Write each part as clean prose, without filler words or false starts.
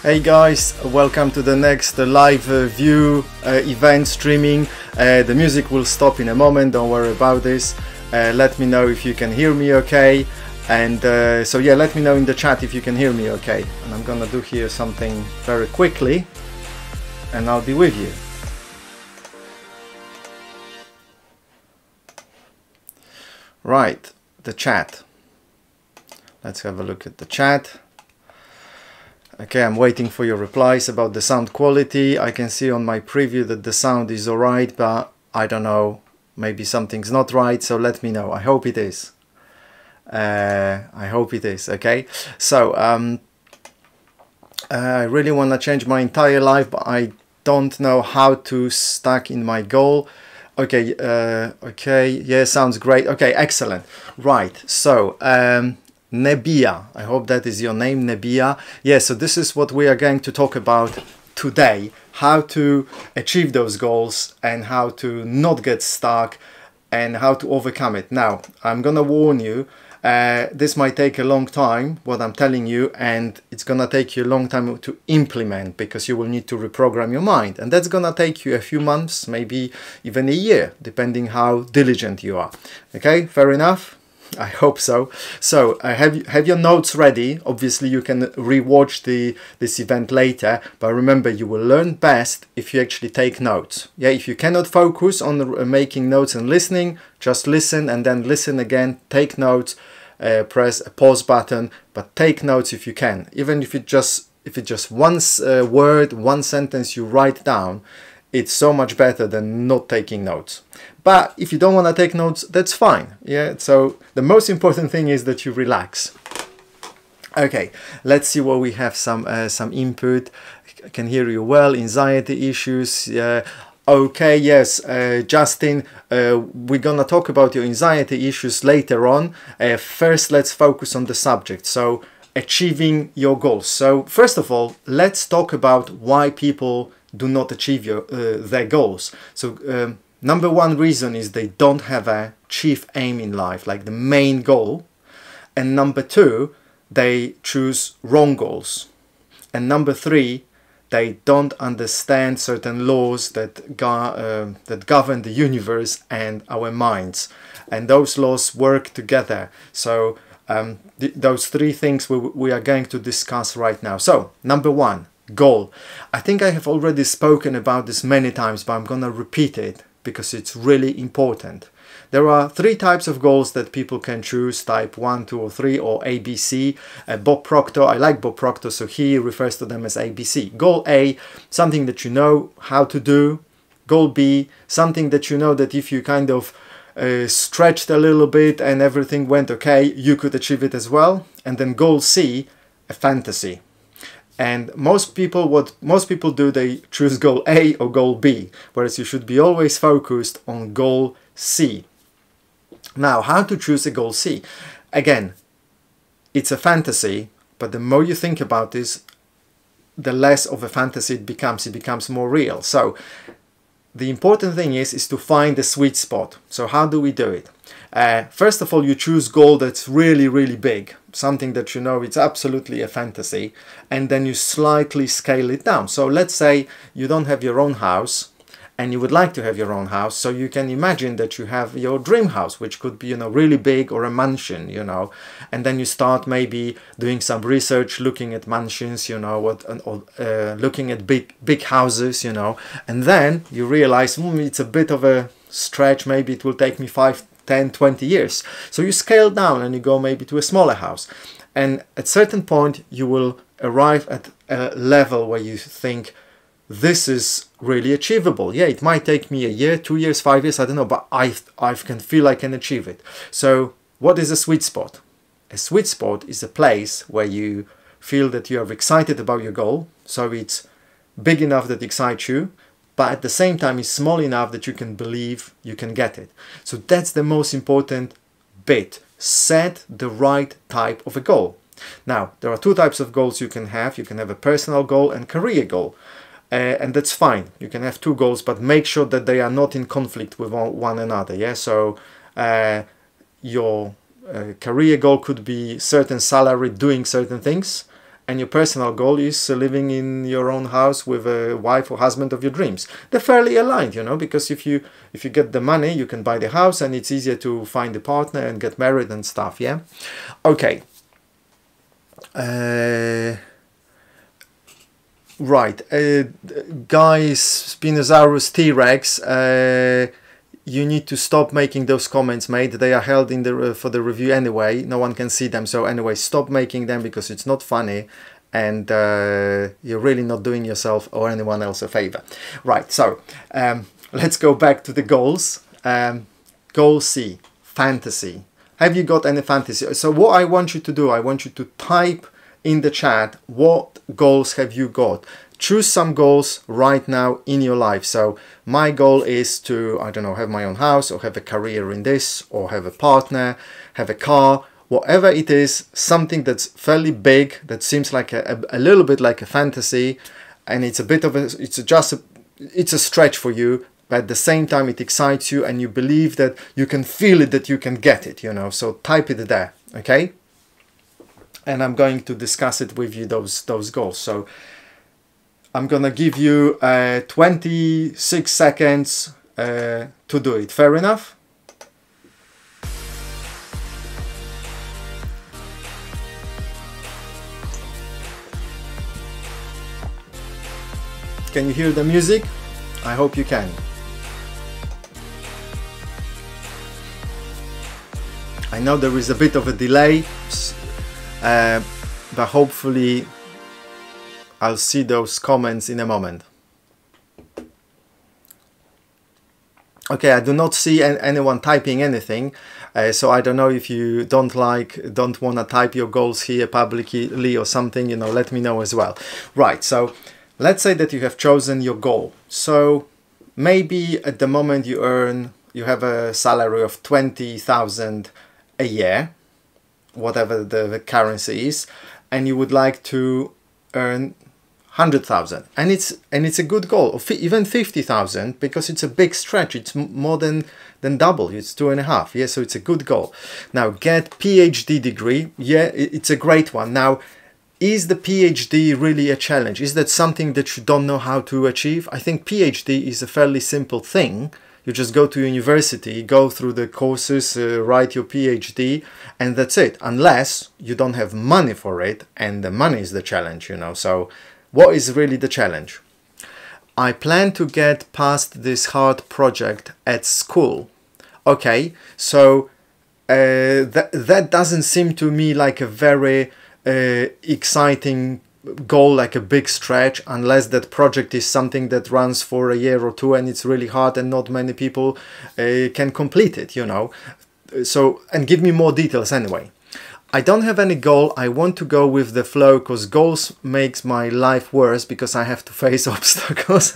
Hey guys, welcome to the next live view event streaming. The music will stop in a moment, don't worry about this. Let me know if you can hear me okay. And so yeah, let me know in the chat if you can hear me okay. And I'm gonna do here something very quickly and I'll be with you. Right, the chat. Let's have a look at the chat. Okay, I'm waiting for your replies about the sound quality. I can see on my preview that the sound is alright, but I don't know, maybe something's not right, so let me know. I hope it is. I hope it is, okay? So, I really want to change my entire life, but I don't know how to stack in my goal. Okay, okay, yeah, sounds great. Okay, excellent. Right, so, Nebia, I hope that is your name, Nebia. Yeah, so this is what we are going to talk about today, how to achieve those goals and how to not get stuck and how to overcome it. Now, I'm gonna warn you, this might take a long time, what I'm telling you, and it's gonna take you a long time to implement because you will need to reprogram your mind, and that's gonna take you a few months, maybe even a year, depending how diligent you are. Okay, fair enough? I hope so. So have your notes ready. Obviously you can rewatch this event later, but remember, you will learn best if you actually take notes. Yeah, if you cannot focus on making notes and listening, just listen and then listen again, take notes, press a pause button, but take notes if you can. Even if it's just one word, one sentence you write down, it's so much better than not taking notes. But if you don't want to take notes, that's fine. Yeah, so the most important thing is that you relax. Okay, let's see what we have. Some input. I can hear you well. Anxiety issues. Okay, yes, Justin, we're gonna talk about your anxiety issues later on. First, let's focus on the subject. So, achieving your goals. So, first of all, let's talk about why people do not achieve their goals. So, number one reason is they don't have a chief aim in life, like the main goal. And number two, they choose wrong goals. And number three, they don't understand certain laws that govern the universe and our minds. And those laws work together. So those three things we are going to discuss right now. So, number one, goal. I think I have already spoken about this many times, but I'm gonna repeat it because it's really important. There are three types of goals that people can choose: type 1, 2 or 3, or ABC. Bob Proctor, I like Bob Proctor, so he refers to them as ABC. Goal A, something that you know how to do. Goal B, something that you know that if you kind of stretched a little bit and everything went okay, you could achieve it as well. And then goal C, a fantasy. And what most people do, they choose goal A or goal B, whereas you should be always focused on goal C. Now, how to choose a goal C? Again, it's a fantasy, but the more you think about this, the less of a fantasy it becomes more real. So the important thing is to find the sweet spot. So how do we do it? First of all, you choose goal that's really, really big, something that you know it's absolutely a fantasy, and then you slightly scale it down. So let's say you don't have your own house and you would like to have your own house, so you can imagine that you have your dream house, which could be, you know, really big, or a mansion, you know, and then you start maybe doing some research, looking at mansions, you know, looking at big houses, you know, and then you realize it's a bit of a stretch, maybe it will take me 5, 10, 20 years. So you scale down and you go maybe to a smaller house. And at a certain point, you will arrive at a level where you think, this is really achievable. Yeah, it might take me a year, 2 years, 5 years, I don't know, but I can feel I can achieve it. So what is a sweet spot? A sweet spot is a place where you feel that you are excited about your goal. So it's big enough that it excites you, but at the same time it's small enough that you can believe you can get it. So that's the most important bit. Set the right type of a goal. Now, there are two types of goals you can have. You can have a personal goal and career goal. And that's fine. You can have two goals, but make sure that they are not in conflict with one another. Yeah, so your career goal could be certain salary doing certain things, and your personal goal is living in your own house with a wife or husband of your dreams. They're fairly aligned, you know, because if you get the money, you can buy the house, and it's easier to find a partner and get married and stuff. Yeah. Okay. Right, guys, Spinosaurus T-Rex, you need to stop making those comments, mate. They are held in the for the review anyway. No one can see them, so anyway, stop making them because it's not funny, and you're really not doing yourself or anyone else a favor. Right, so let's go back to the goals. Goal C, fantasy. Have you got any fantasy? So what I want you to do, I want you to type in the chat, what goals have you got? Choose some goals right now in your life. So my goal is to, I don't know, have my own house, or have a career in this, or have a partner, have a car, whatever it is, something that's fairly big, that seems like a little bit like a fantasy, and it's a bit of a, it's a stretch for you, but at the same time it excites you and you believe that you can feel it, that you can get it, you know. So type it there, okay? And I'm going to discuss it with you, those goals. So I'm gonna give you 26 seconds to do it. Fair enough? Can you hear the music? I hope you can. I know there is a bit of a delay, but hopefully I'll see those comments in a moment. Okay, I do not see anyone typing anything, so I don't know if you don't want to type your goals here publicly or something, you know, let me know as well. Right, so let's say that you have chosen your goal. So maybe at the moment you have a salary of 20,000 a year, whatever the currency is, and you would like to earn 100,000, and it's a good goal, or even 50,000, because it's a big stretch. It's more than double. It's 2.5. Yeah, so it's a good goal. Now get PhD degree. Yeah, it's a great one. Now, is the PhD really a challenge? Is that something that you don't know how to achieve? I think PhD is a fairly simple thing. You just go to university, go through the courses, write your PhD, and that's it. Unless you don't have money for it, and the money is the challenge, you know. So what is really the challenge? I plan to get past this hard project at school. Okay, so that doesn't seem to me like a very exciting goal, like a big stretch, unless that project is something that runs for a year or two and it's really hard and not many people can complete it, you know. So, and give me more details anyway. I don't have any goal. I want to go with the flow, because goals makes my life worse because I have to face obstacles.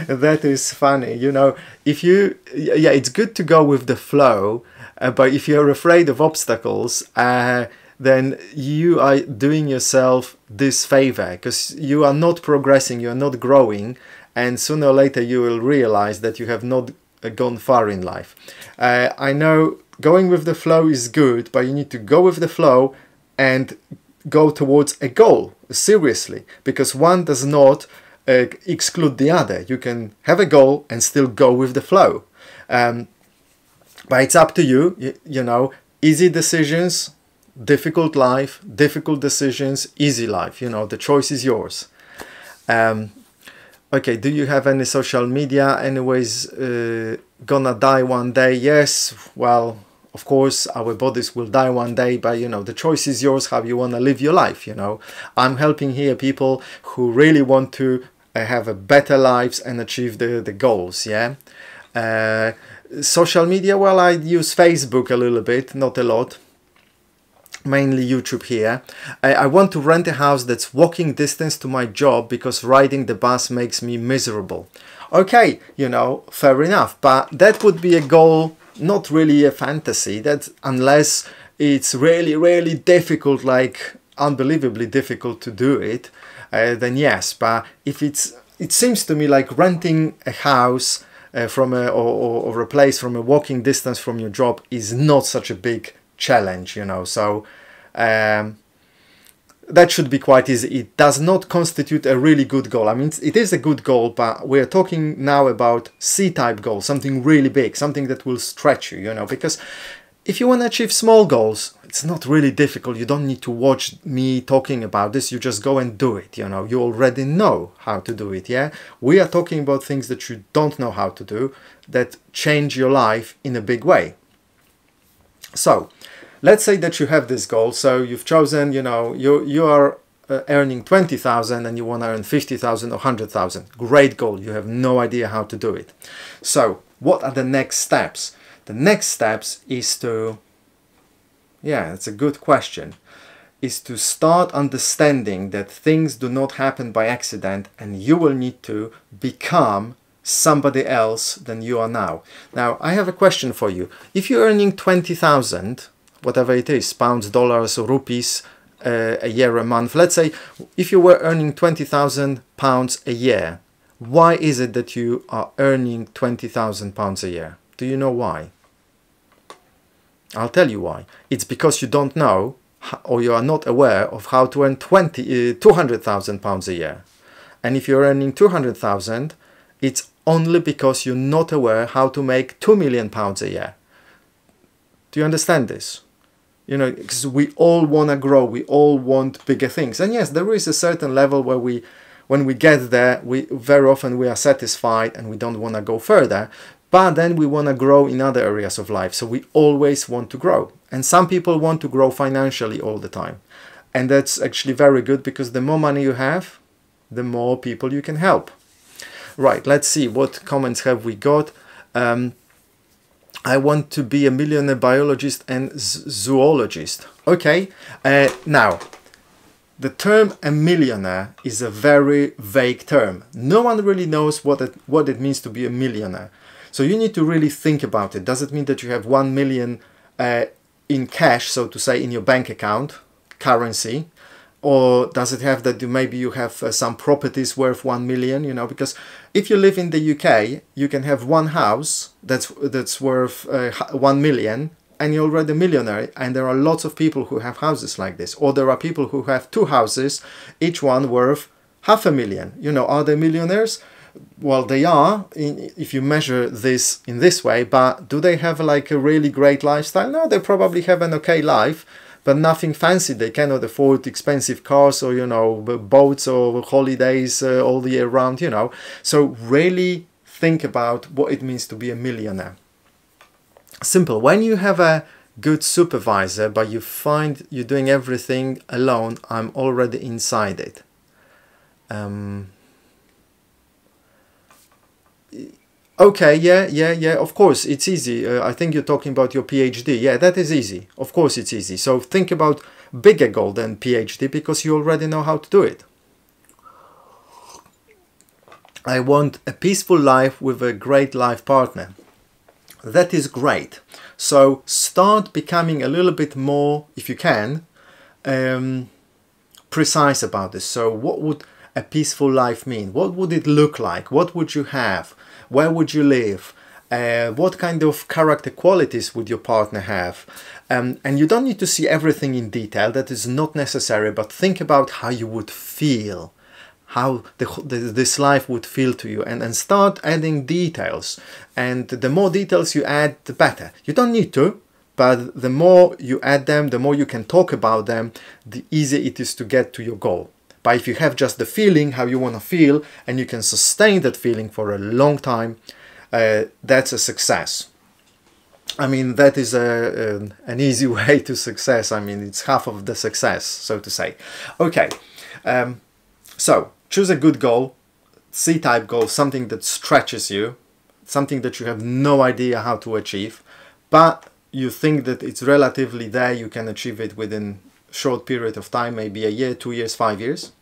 That is funny, you know. If you, yeah, it's good to go with the flow, but if you're afraid of obstacles, then you are doing yourself this favor, because you are not progressing, you are not growing, and sooner or later you will realize that you have not gone far in life. I know going with the flow is good, but you need to go with the flow and go towards a goal, seriously, because one does not exclude the other. You can have a goal and still go with the flow. But it's up to you, you know, easy decisions, difficult life, difficult decisions, easy life, you know, the choice is yours. Okay, do you have any social media? Anyways, gonna die one day? Yes, well, of course, our bodies will die one day, but, you know, the choice is yours how you want to live your life, you know. I'm helping here people who really want to have a better lives and achieve the goals, yeah. Social media, well, I use Facebook a little bit, not a lot. Mainly YouTube here. I want to rent a house that's walking distance to my job because riding the bus makes me miserable. Okay, you know, fair enough, but that would be a goal, not really a fantasy. That, unless it's really, really difficult, like unbelievably difficult to do it, then yes. But if it seems to me like renting a house from or a place from a walking distance from your job is not such a big challenge, you know. So that should be quite easy. It does not constitute a really good goal. I mean, it is a good goal, but we're talking now about C-type goals, something really big, something that will stretch you, you know, because if you want to achieve small goals, it's not really difficult. You don't need to watch me talking about this. You just go and do it, you know. You already know how to do it, yeah? We are talking about things that you don't know how to do, that change your life in a big way. So, let's say that you have this goal. So you've chosen, you know, you are earning 20,000 and you want to earn 50,000 or 100,000. Great goal. You have no idea how to do it. So what are the next steps? The next steps is to, yeah, it's a good question, is to start understanding that things do not happen by accident and you will need to become somebody else than you are now. Now, I have a question for you. If you're earning 20,000, whatever it is, pounds, dollars, or rupees a year, a month, let's say if you were earning 20,000 pounds a year, why is it that you are earning 20,000 pounds a year? Do you know why? I'll tell you why. It's because you don't know, or you are not aware of how to earn 200,000 pounds a year. And if you're earning 200,000, it's only because you're not aware how to make 2 million pounds a year. Do you understand this? You know, because we all want to grow, we all want bigger things. And yes, there is a certain level where when we get there, very often we are satisfied and we don't want to go further. But then we want to grow in other areas of life. So we always want to grow. And some people want to grow financially all the time. And that's actually very good, because the more money you have, the more people you can help. Right, let's see what comments have we got. I want to be a millionaire biologist and zoologist. Okay, now, the term a millionaire is a very vague term. No one really knows what it means to be a millionaire. So you need to really think about it. Does it mean that you have 1 million in cash, so to say, in your bank account, currency? Or does it have that maybe you have some properties worth 1 million, you know? Because if you live in the UK, you can have one house that's worth 1 million, and you're already a millionaire. And there are lots of people who have houses like this. Or there are people who have 2 houses, each one worth 500,000. You know, are they millionaires? Well, they are, if you measure this in this way, but do they have like a really great lifestyle? No, they probably have an okay life, but nothing fancy. They cannot afford expensive cars or, you know, boats or holidays all the year round, you know. So really think about what it means to be a millionaire. Simple. When you have a good supervisor, but you find you're doing everything alone, I'm already inside it. Okay, yeah, of course, it's easy. I think you're talking about your PhD. Yeah, that is easy. Of course, it's easy. So think about bigger goal than PhD, because you already know how to do it. I want a peaceful life with a great life partner. That is great. So start becoming a little bit more, if you can, precise about this. So what would a peaceful life mean? What would it look like? What would you have? Where would you live? What kind of character qualities would your partner have? And you don't need to see everything in detail. That is not necessary, but think about how you would feel, how this life would feel to you, and start adding details. And the more details you add, the better. You don't need to, but the more you add them, the more you can talk about them, the easier it is to get to your goal. But if you have just the feeling, how you want to feel, and you can sustain that feeling for a long time, that's a success. I mean, that is an easy way to success. I mean, it's half of the success, so to say. Okay, so choose a good goal, C-type goal, something that stretches you, something that you have no idea how to achieve, but you think that it's relatively there, you can achieve it within short period of time, maybe a year, 2 years, 5 years.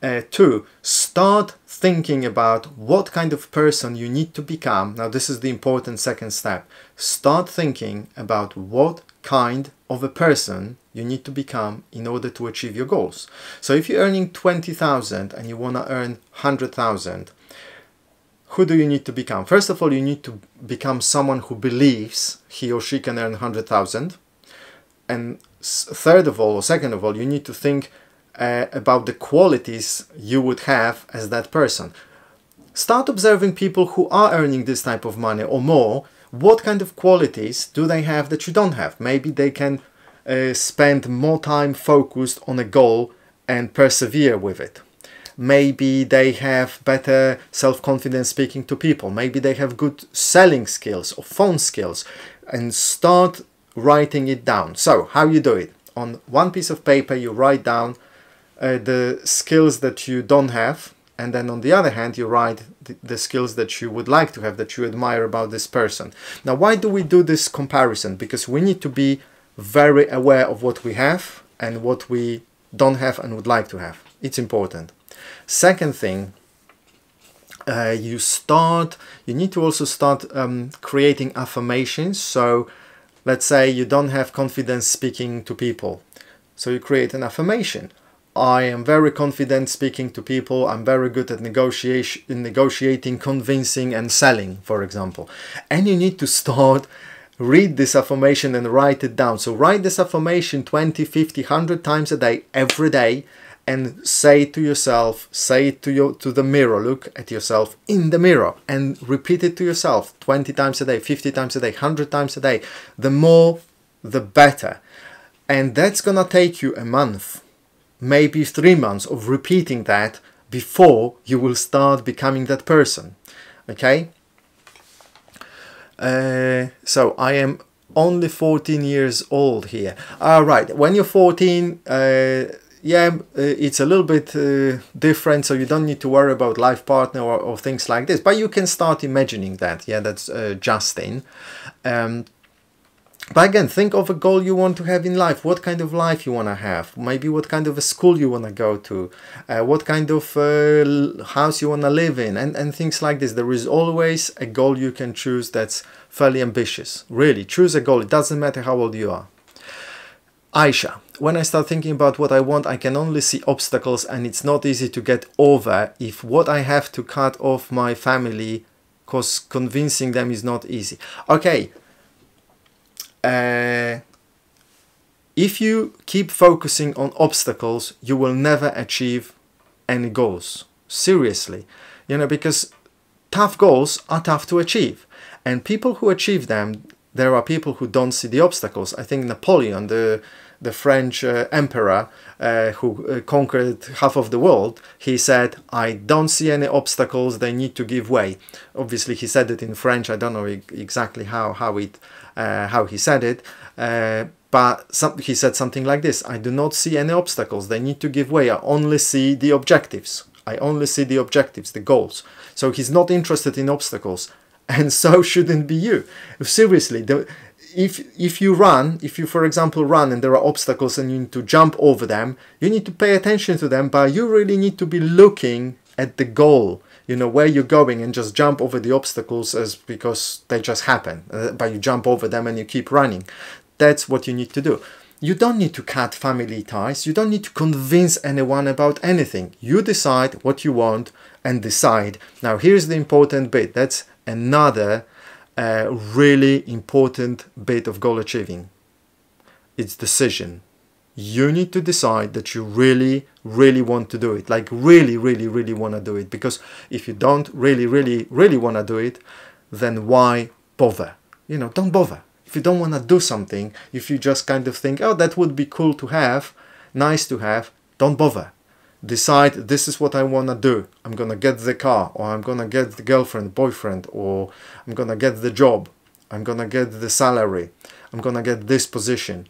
2, start thinking about what kind of person you need to become. Now this is the important second step. Start thinking about what kind of a person you need to become in order to achieve your goals. So if you're earning 20,000 and you want to earn 100,000, who do you need to become? First of all, you need to become someone who believes he or she can earn 100,000. And third of all, or second of all, you need to think about the qualities you would have as that person. Start observing people who are earning this type of money or more. What kind of qualities do they have that you don't have? Maybe they can spend more time focused on a goal and persevere with it. Maybe they have better self-confidence speaking to people. Maybe they have good selling skills or phone skills. And start writing it down. So how you do it? On one piece of paper you write down the skills that you don't have, and then on the other hand you write the skills that you would like to have, that you admire about this person. Now why do we do this comparison? Because we need to be very aware of what we have and what we don't have and would like to have. It's important. Second thing, you need to also start creating affirmations. So let's say you don't have confidence speaking to people, so you create an affirmation. I am very confident speaking to people. I'm very good at negotiating, convincing and selling, for example. And you need to start read this affirmation and write it down. So write this affirmation 20, 50, 100 times a day, every day, and say it to yourself, say it to the mirror, look at yourself in the mirror and repeat it to yourself 20 times a day, 50 times a day, 100 times a day. The more, the better. And that's gonna take you a month, maybe 3 months of repeating that before you will start becoming that person. Okay? So I am only 14 years old here. All right, when you're 14, yeah, it's a little bit different, so you don't need to worry about life partner or things like this, but you can start imagining that. Yeah, that's Justin. But again, think of a goal you want to have in life. What kind of life you want to have? Maybe what kind of a school you want to go to, what kind of house you want to live in, and things like this. There is always a goal you can choose that's fairly ambitious. Really, choose a goal. It doesn't matter how old you are. Aisha, when I start thinking about what I want, I can only see obstacles, and it's not easy to get over if what I have to cut off my family, because convincing them is not easy. Okay. If you keep focusing on obstacles, you will never achieve any goals. Seriously, you know, because tough goals are tough to achieve, and people who achieve them, there are people who don't see the obstacles. I think Napoleon, the French emperor who conquered half of the world, he said, "I don't see any obstacles, they need to give way." Obviously he said it in French. I don't know exactly how he said it, but he said something like this: "I do not see any obstacles, they need to give way. I only see the objectives. I only see the objectives, the goals." So he's not interested in obstacles, and so shouldn't be you. Seriously, if you for example run and there are obstacles and you need to jump over them, you need to pay attention to them, but you really need to be looking at the goal, you know, where you're going, and just jump over the obstacles because they just happen, but you jump over them and you keep running. That's what you need to do. You don't need to cut family ties. You don't need to convince anyone about anything. You decide what you want and decide. Now here's the important bit. That's another really important bit of goal achieving. It's decision. You need to decide that you really, really want to do it. Like really, really, really want to do it. Because if you don't really, really, really want to do it, then why bother? You know, don't bother. If you don't want to do something, if you just kind of think, oh, that would be cool to have, nice to have, don't bother. Decide, this is what I want to do. I'm going to get the car, or I'm going to get the girlfriend, boyfriend, or I'm going to get the job. I'm going to get the salary. I'm going to get this position.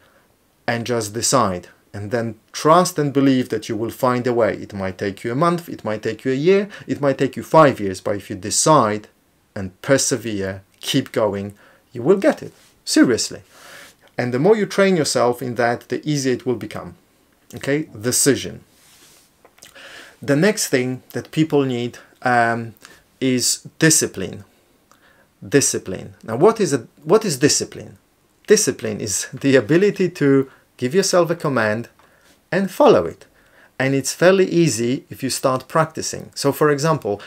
And just decide. And then trust and believe that you will find a way. It might take you a month, it might take you a year, it might take you 5 years. But if you decide and persevere, keep going, you will get it. Seriously. And the more you train yourself in that, the easier it will become. Okay? Decision. The next thing that people need is discipline. Discipline. Now, what is discipline? Discipline is the ability to give yourself a command and follow it. And it's fairly easy if you start practicing. So, for example,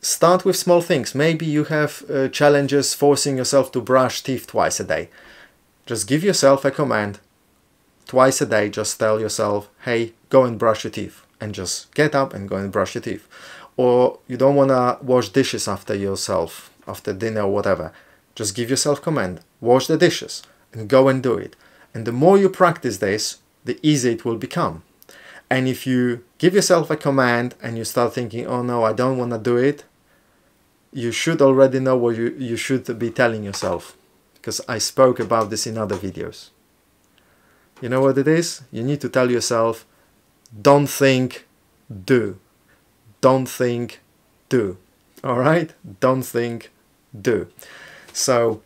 start with small things. Maybe you have challenges forcing yourself to brush teeth twice a day. Just give yourself a command. Twice a day, just tell yourself, hey, go and brush your teeth, and just get up and go and brush your teeth. Or you don't want to wash dishes after yourself, after dinner or whatever, just give yourself command, wash the dishes, and go and do it. And the more you practice this, the easier it will become. And if you give yourself a command and you start thinking, oh no, I don't want to do it, you should already know what you should be telling yourself, because I spoke about this in other videos. You know what it is? You need to tell yourself, don't think, do. Don't think, do. All right? Don't think, do. So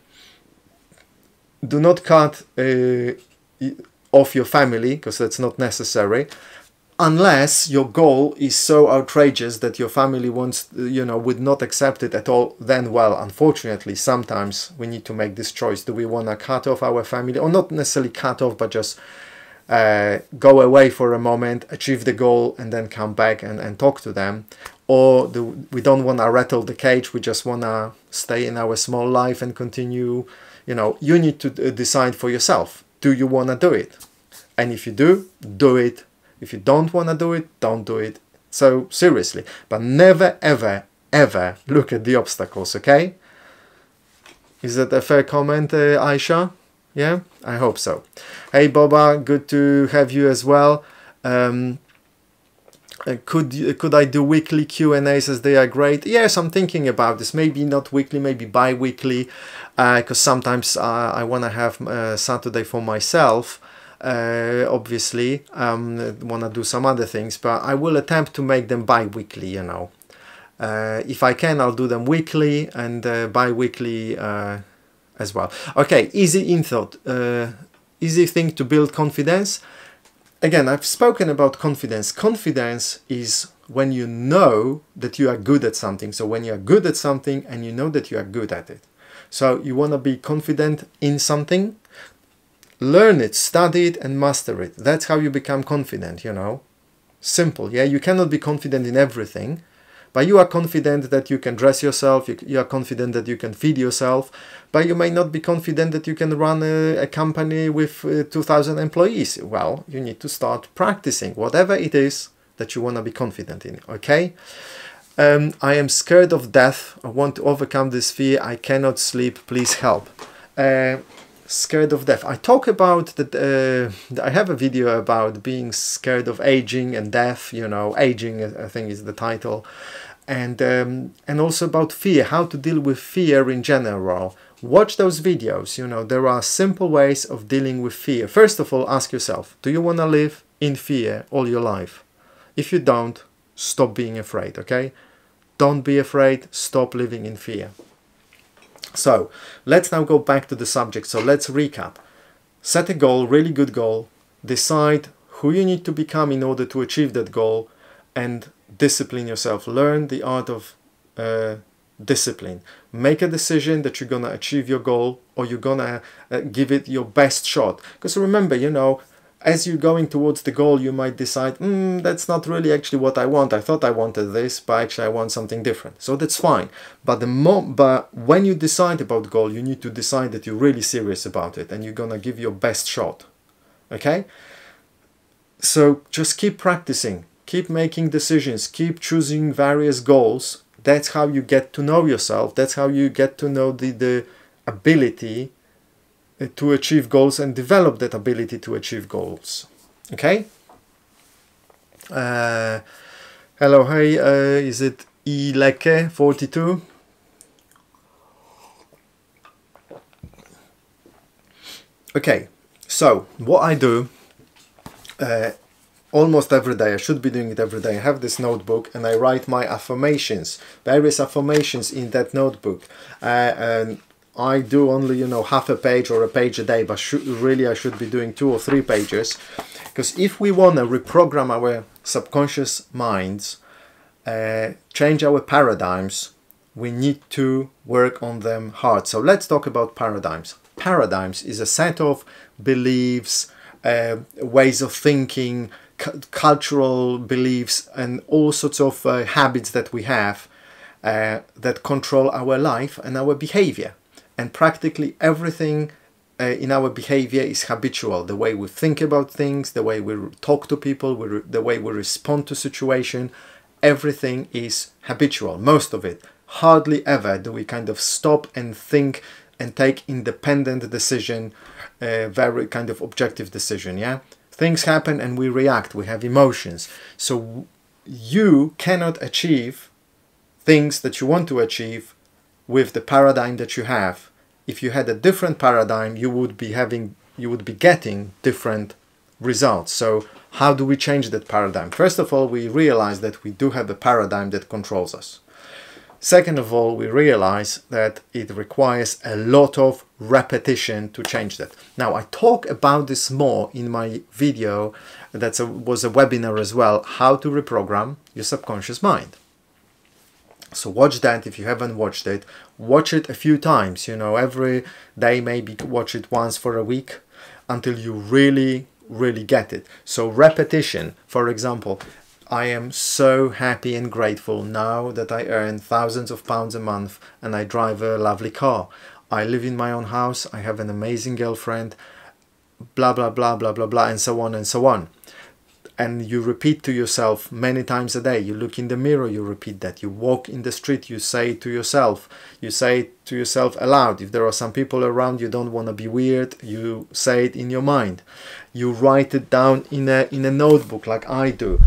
do not cut off your family, because that's not necessary, unless your goal is so outrageous that your family wants, would not accept it at all. Then, well, unfortunately, sometimes we need to make this choice. Do we want to cut off our family, or not necessarily cut off, but just go away for a moment, achieve the goal, and then come back and talk to them? Or we don't want to rattle the cage, we just want to stay in our small life and continue. You need to decide for yourself. Do you want to do it? And if you do it. If you don't want to do it, don't do it. So seriously, but never, ever, ever look at the obstacles, okay? Is that a fair comment, Aisha? Yeah, I hope so. Hey, Boba, good to have you as well. Could I do weekly Q&As, as they are great? Yes, I'm thinking about this. Maybe not weekly, maybe bi-weekly, because sometimes I want to have Saturday for myself. Obviously, want to do some other things, but I will attempt to make them bi-weekly, if I can, I'll do them weekly and bi-weekly as well. Okay, easy thing to build confidence. Again, I've spoken about confidence. Confidence is when you know that you are good at something. So when you are good at something and you know that you are good at it. So you want to be confident in something. Learn it, study it, and master it. That's how you become confident, Simple, yeah? You cannot be confident in everything, but you are confident that you can dress yourself, you are confident that you can feed yourself, but you may not be confident that you can run a company with 2,000 employees. Well, you need to start practicing whatever it is that you want to be confident in, okay? I am scared of death. I want to overcome this fear. I cannot sleep. Please help. Scared of death. I talk about that. I have a video about being scared of aging and death. Aging, I think, is the title, and also about fear. How to deal with fear in general. Watch those videos. There are simple ways of dealing with fear. First of all, ask yourself: do you want to live in fear all your life? If you don't, stop being afraid. Okay, don't be afraid. Stop living in fear. So let's now go back to the subject. So let's recap. Set a goal, really good goal. Decide who you need to become in order to achieve that goal, and discipline yourself. Learn the art of discipline. Make a decision that you're going to achieve your goal, or you're going to give it your best shot. Because remember, as you're going towards the goal, you might decide, that's not really actually what I want. I thought I wanted this, but actually I want something different. So that's fine. But when you decide about the goal, you need to decide that you're really serious about it and you're gonna give your best shot. Okay? So just keep practicing, keep making decisions, keep choosing various goals. That's how you get to know yourself. That's how you get to know the ability to achieve goals and develop that ability to achieve goals. Okay? Hello, hey, is it Ileke42? Okay, so what I do almost every day, I should be doing it every day, I have this notebook and I write my affirmations, various affirmations in that notebook. And I do only, half a page or a page a day, but really I should be doing 2 or 3 pages. Because if we want to reprogram our subconscious minds, change our paradigms, we need to work on them hard. So let's talk about paradigms. Paradigms is a set of beliefs, ways of thinking, cultural beliefs, and all sorts of habits that we have that control our life and our behavior. And practically everything in our behavior is habitual. The way we think about things, the way we talk to people, the way we respond to situation, everything is habitual, most of it. Hardly ever do we kind of stop and think and take independent decision, very kind of objective decision, yeah? Things happen and we react, we have emotions. So you cannot achieve things that you want to achieve with the paradigm that you have. If you had a different paradigm, you would be getting different results. So how do we change that paradigm? First of all, we realize that we do have a paradigm that controls us. Second of all, we realize that it requires a lot of repetition to change that. Now, I talk about this more in my video that was a webinar as well, how to reprogram your subconscious mind. So watch that if you haven't watched it. Watch it a few times, you know, every day, maybe watch it once for a week until you really get it. So repetition, for example, I am so happy and grateful now that I earn thousands of pounds a month and I drive a lovely car. I live in my own house, I have an amazing girlfriend, blah, blah, blah, blah, blah, blah, and so on and so on. And you repeat to yourself many times a day. You look in the mirror, you repeat that. You walk in the street, you say it to yourself. You say it to yourself aloud. If there are some people around, you don't want to be weird, you say it in your mind. You write it down in a notebook like I do.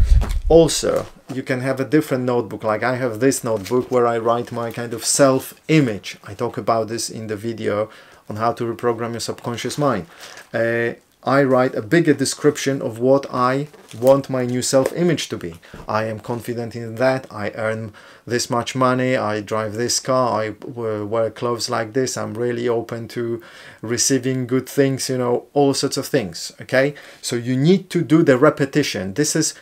Also, you can have a different notebook, like I have this notebook where I write my kind of self-image. I talk about this in the video on how to reprogram your subconscious mind. I write a bigger description of what I want my new self-image to be. I am confident in that, I earn this much money, I drive this car, I wear clothes like this, I'm really open to receiving good things, you know, all sorts of things, okay? So you need to do the repetition. This is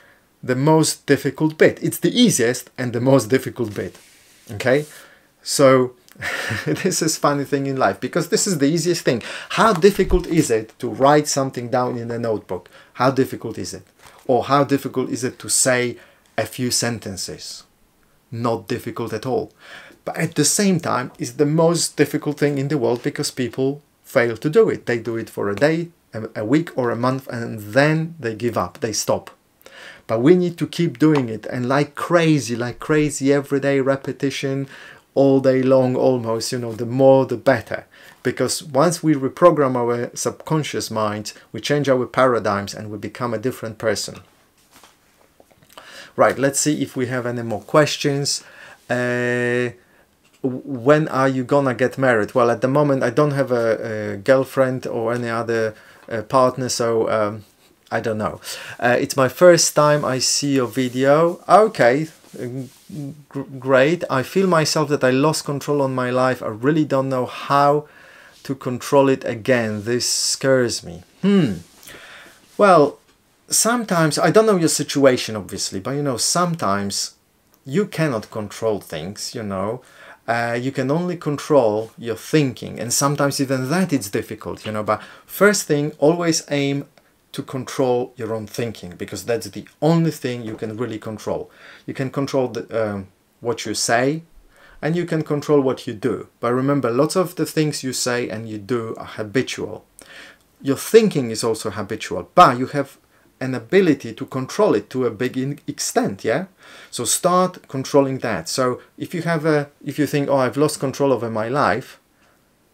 the most difficult bit. It's the easiest and the most difficult bit, okay? So this is funny thing in life, because this is the easiest thing. How difficult is it to write something down in a notebook? How difficult is it? Or how difficult is it to say a few sentences? Not difficult at all. But at the same time, it's the most difficult thing in the world, because people fail to do it. They do it for a day, a week or a month, and then they give up, they stop. But we need to keep doing it, and like crazy, everyday repetition, all day long almost, you know, the more the better. Because once we reprogram our subconscious mind, we change our paradigms and we become a different person. Right, let's see if we have any more questions. When are you gonna get married? Well, at the moment I don't have a girlfriend or any other partner, so I don't know. It's my first time I see your video. Okay, great. I feel myself that I lost control on my life. I really don't know how to control it again. This scares me. Well, sometimes, I don't know your situation obviously, but you know, sometimes you cannot control things, you know. You can only control your thinking, and sometimes even that it's difficult, you know. But first thing, always aim to control your own thinking, because that's the only thing you can really control. You can control what you say, and you can control what you do. But remember, lots of the things you say and you do are habitual. Your thinking is also habitual, but you have an ability to control it to a big extent, yeah? So start controlling that. So if you think, oh, I've lost control over my life,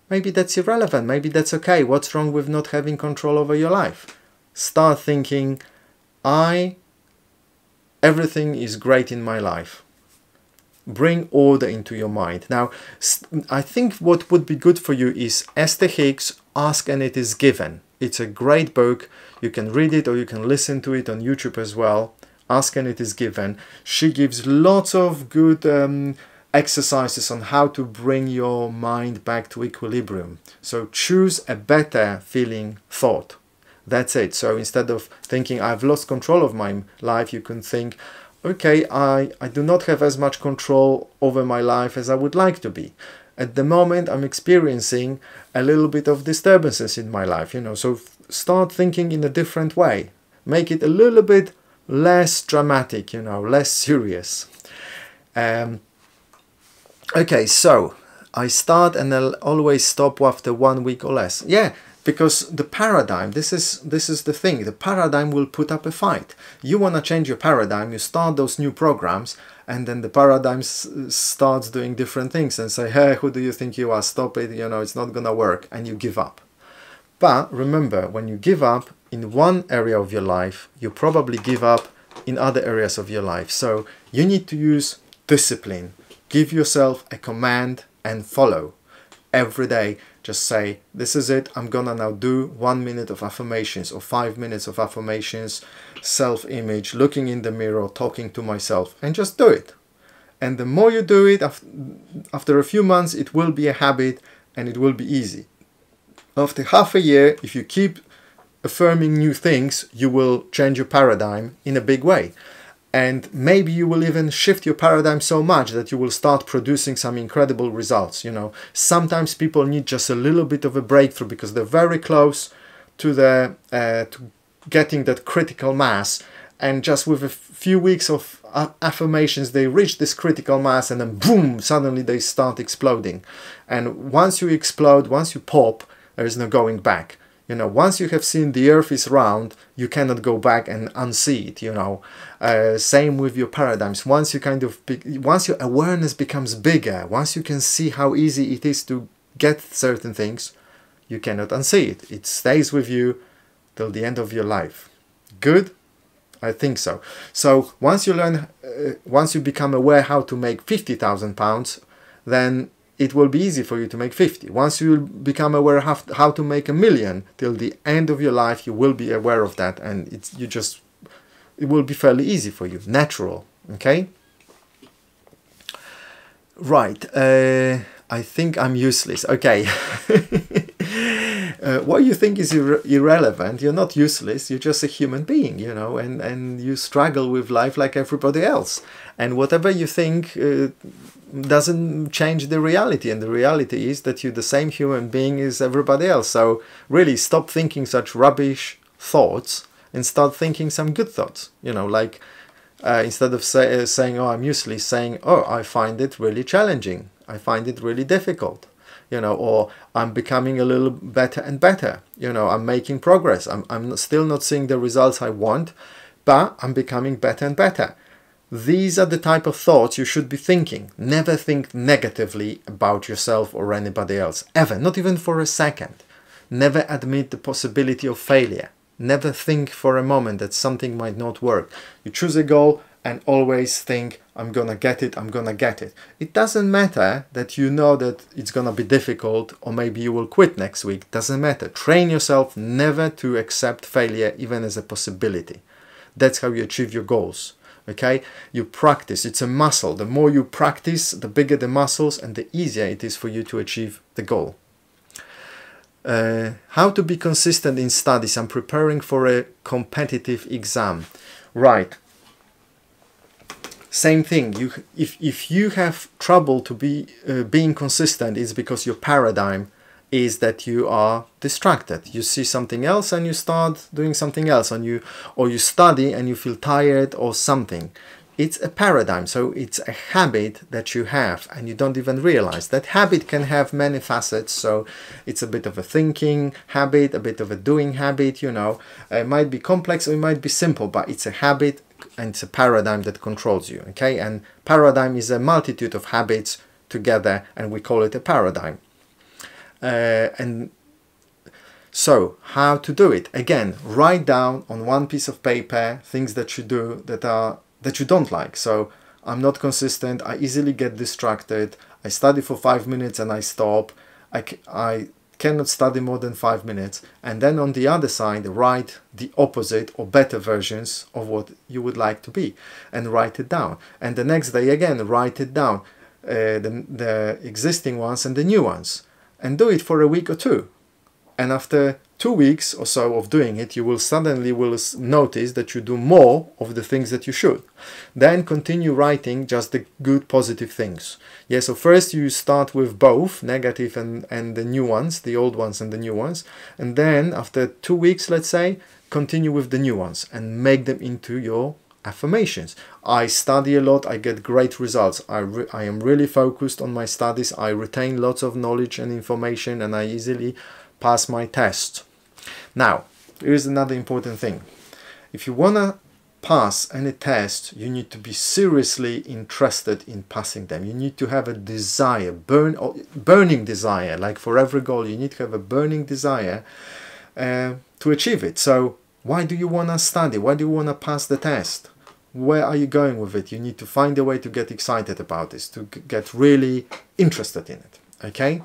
maybe that's irrelevant, maybe that's okay. What's wrong with not having control over your life? Start thinking, everything is great in my life. Bring order into your mind. Now, I think what would be good for you is Esther Hicks, Ask and It Is Given. It's a great book. You can read it or you can listen to it on YouTube as well. Ask and It Is Given. She gives lots of good exercises on how to bring your mind back to equilibrium. So choose a better feeling thought. That's it. So instead of thinking I've lost control of my life, you can think, okay, I do not have as much control over my life as I would like to be. At the moment, I'm experiencing a little bit of disturbances in my life, you know. So start thinking in a different way. Make it a little bit less dramatic, you know, less serious. Okay, so I start and I'll always stop after 1 week or less. Yeah. Because the paradigm, this is the thing, the paradigm will put up a fight. You want to change your paradigm, you start those new programs, and then the paradigm starts doing different things and say, hey, who do you think you are? Stop it, you know, it's not gonna work, and you give up. But remember, when you give up in one area of your life, you probably give up in other areas of your life. So you need to use discipline. Give yourself a command and follow. Every day, just say, this is it, I'm gonna now do 1 minute of affirmations or 5 minutes of affirmations, self-image, looking in the mirror, talking to myself, and just do it. And the more you do it, after a few months, it will be a habit and it will be easy. After half a year, if you keep affirming new things, you will change your paradigm in a big way. And maybe you will even shift your paradigm so much that you will start producing some incredible results. You know, sometimes people need just a little bit of a breakthrough because they're very close to to getting that critical mass, and just with a few weeks of affirmations they reach this critical mass, and then boom, suddenly they start exploding. And once you explode, once you pop, there is no going back. You know, once you have seen the earth is round, you cannot go back and unsee it, you know. Same with your paradigms. Once you once your awareness becomes bigger, once you can see how easy it is to get certain things, you cannot unsee it. It stays with you till the end of your life. Good? I think so. So once you learn, once you become aware how to make £50,000, then it will be easy for you to make 50. Once you become aware of how to make 1 million, till the end of your life, you will be aware of that, and it will be fairly easy for you, natural. Okay. Right. I think I'm useless. Okay. What you think is irrelevant, you're not useless, you're just a human being, you know, and you struggle with life like everybody else. And whatever you think doesn't change the reality, and the reality is that you're the same human being as everybody else. So really stop thinking such rubbish thoughts and start thinking some good thoughts, you know, like instead of saying, oh, I'm useless, saying, oh, I find it really challenging, I find it really difficult. You know, or I'm becoming a little better and better. You know, I'm making progress. I'm still not seeing the results I want, but I'm becoming better and better. These are the type of thoughts you should be thinking. Never think negatively about yourself or anybody else, ever, not even for a second. Never admit the possibility of failure. Never think for a moment that something might not work. You choose a goal and always think, I'm gonna get it, I'm gonna get it. It doesn't matter that you know that it's gonna be difficult, or maybe you will quit next week. Doesn't matter. Train yourself never to accept failure even as a possibility. That's how you achieve your goals. Okay? You practice. It's a muscle. The more you practice, the bigger the muscles and the easier it is for you to achieve the goal. How to be consistent in studies. I'm preparing for a competitive exam. Right. Same thing. If you have trouble to be being consistent, it's because your paradigm is that you are distracted. You see something else and you start doing something else, or you study and you feel tired or something. It's a paradigm, so it's a habit that you have and you don't even realize. That habit can have many facets, so it's a bit of a thinking habit, a bit of a doing habit, you know. It might be complex or it might be simple, but it's a habit and it's a paradigm that controls you, okay? And paradigm is a multitude of habits together, and we call it a paradigm. And so how to do it? Again, write down on one piece of paper things that you do that you don't like. So I'm not consistent, I easily get distracted, I study for 5 minutes and I stop, I cannot study more than 5 minutes. And then on the other side, write the opposite or better versions of what you would like to be, and write it down. And the next day again, write it down, the existing ones and the new ones, and do it for a week or two. And after 2 weeks or so of doing it, you will suddenly notice that you do more of the things that you should. Then continue writing just the good positive things. Yeah, so first you start with both negative and the new ones, the old ones and the new ones. And then after 2 weeks, let's say, continue with the new ones and make them into your affirmations. I study a lot, I get great results. I am really focused on my studies. I retain lots of knowledge and information, and I easily pass my test. Now, here's another important thing. If you want to pass any test, you need to be seriously interested in passing them. You need to have a desire, burning desire. Like for every goal, you need to have a burning desire to achieve it. So why do you want to study? Why do you want to pass the test? Where are you going with it? You need to find a way to get excited about this, to get really interested in it. Okay?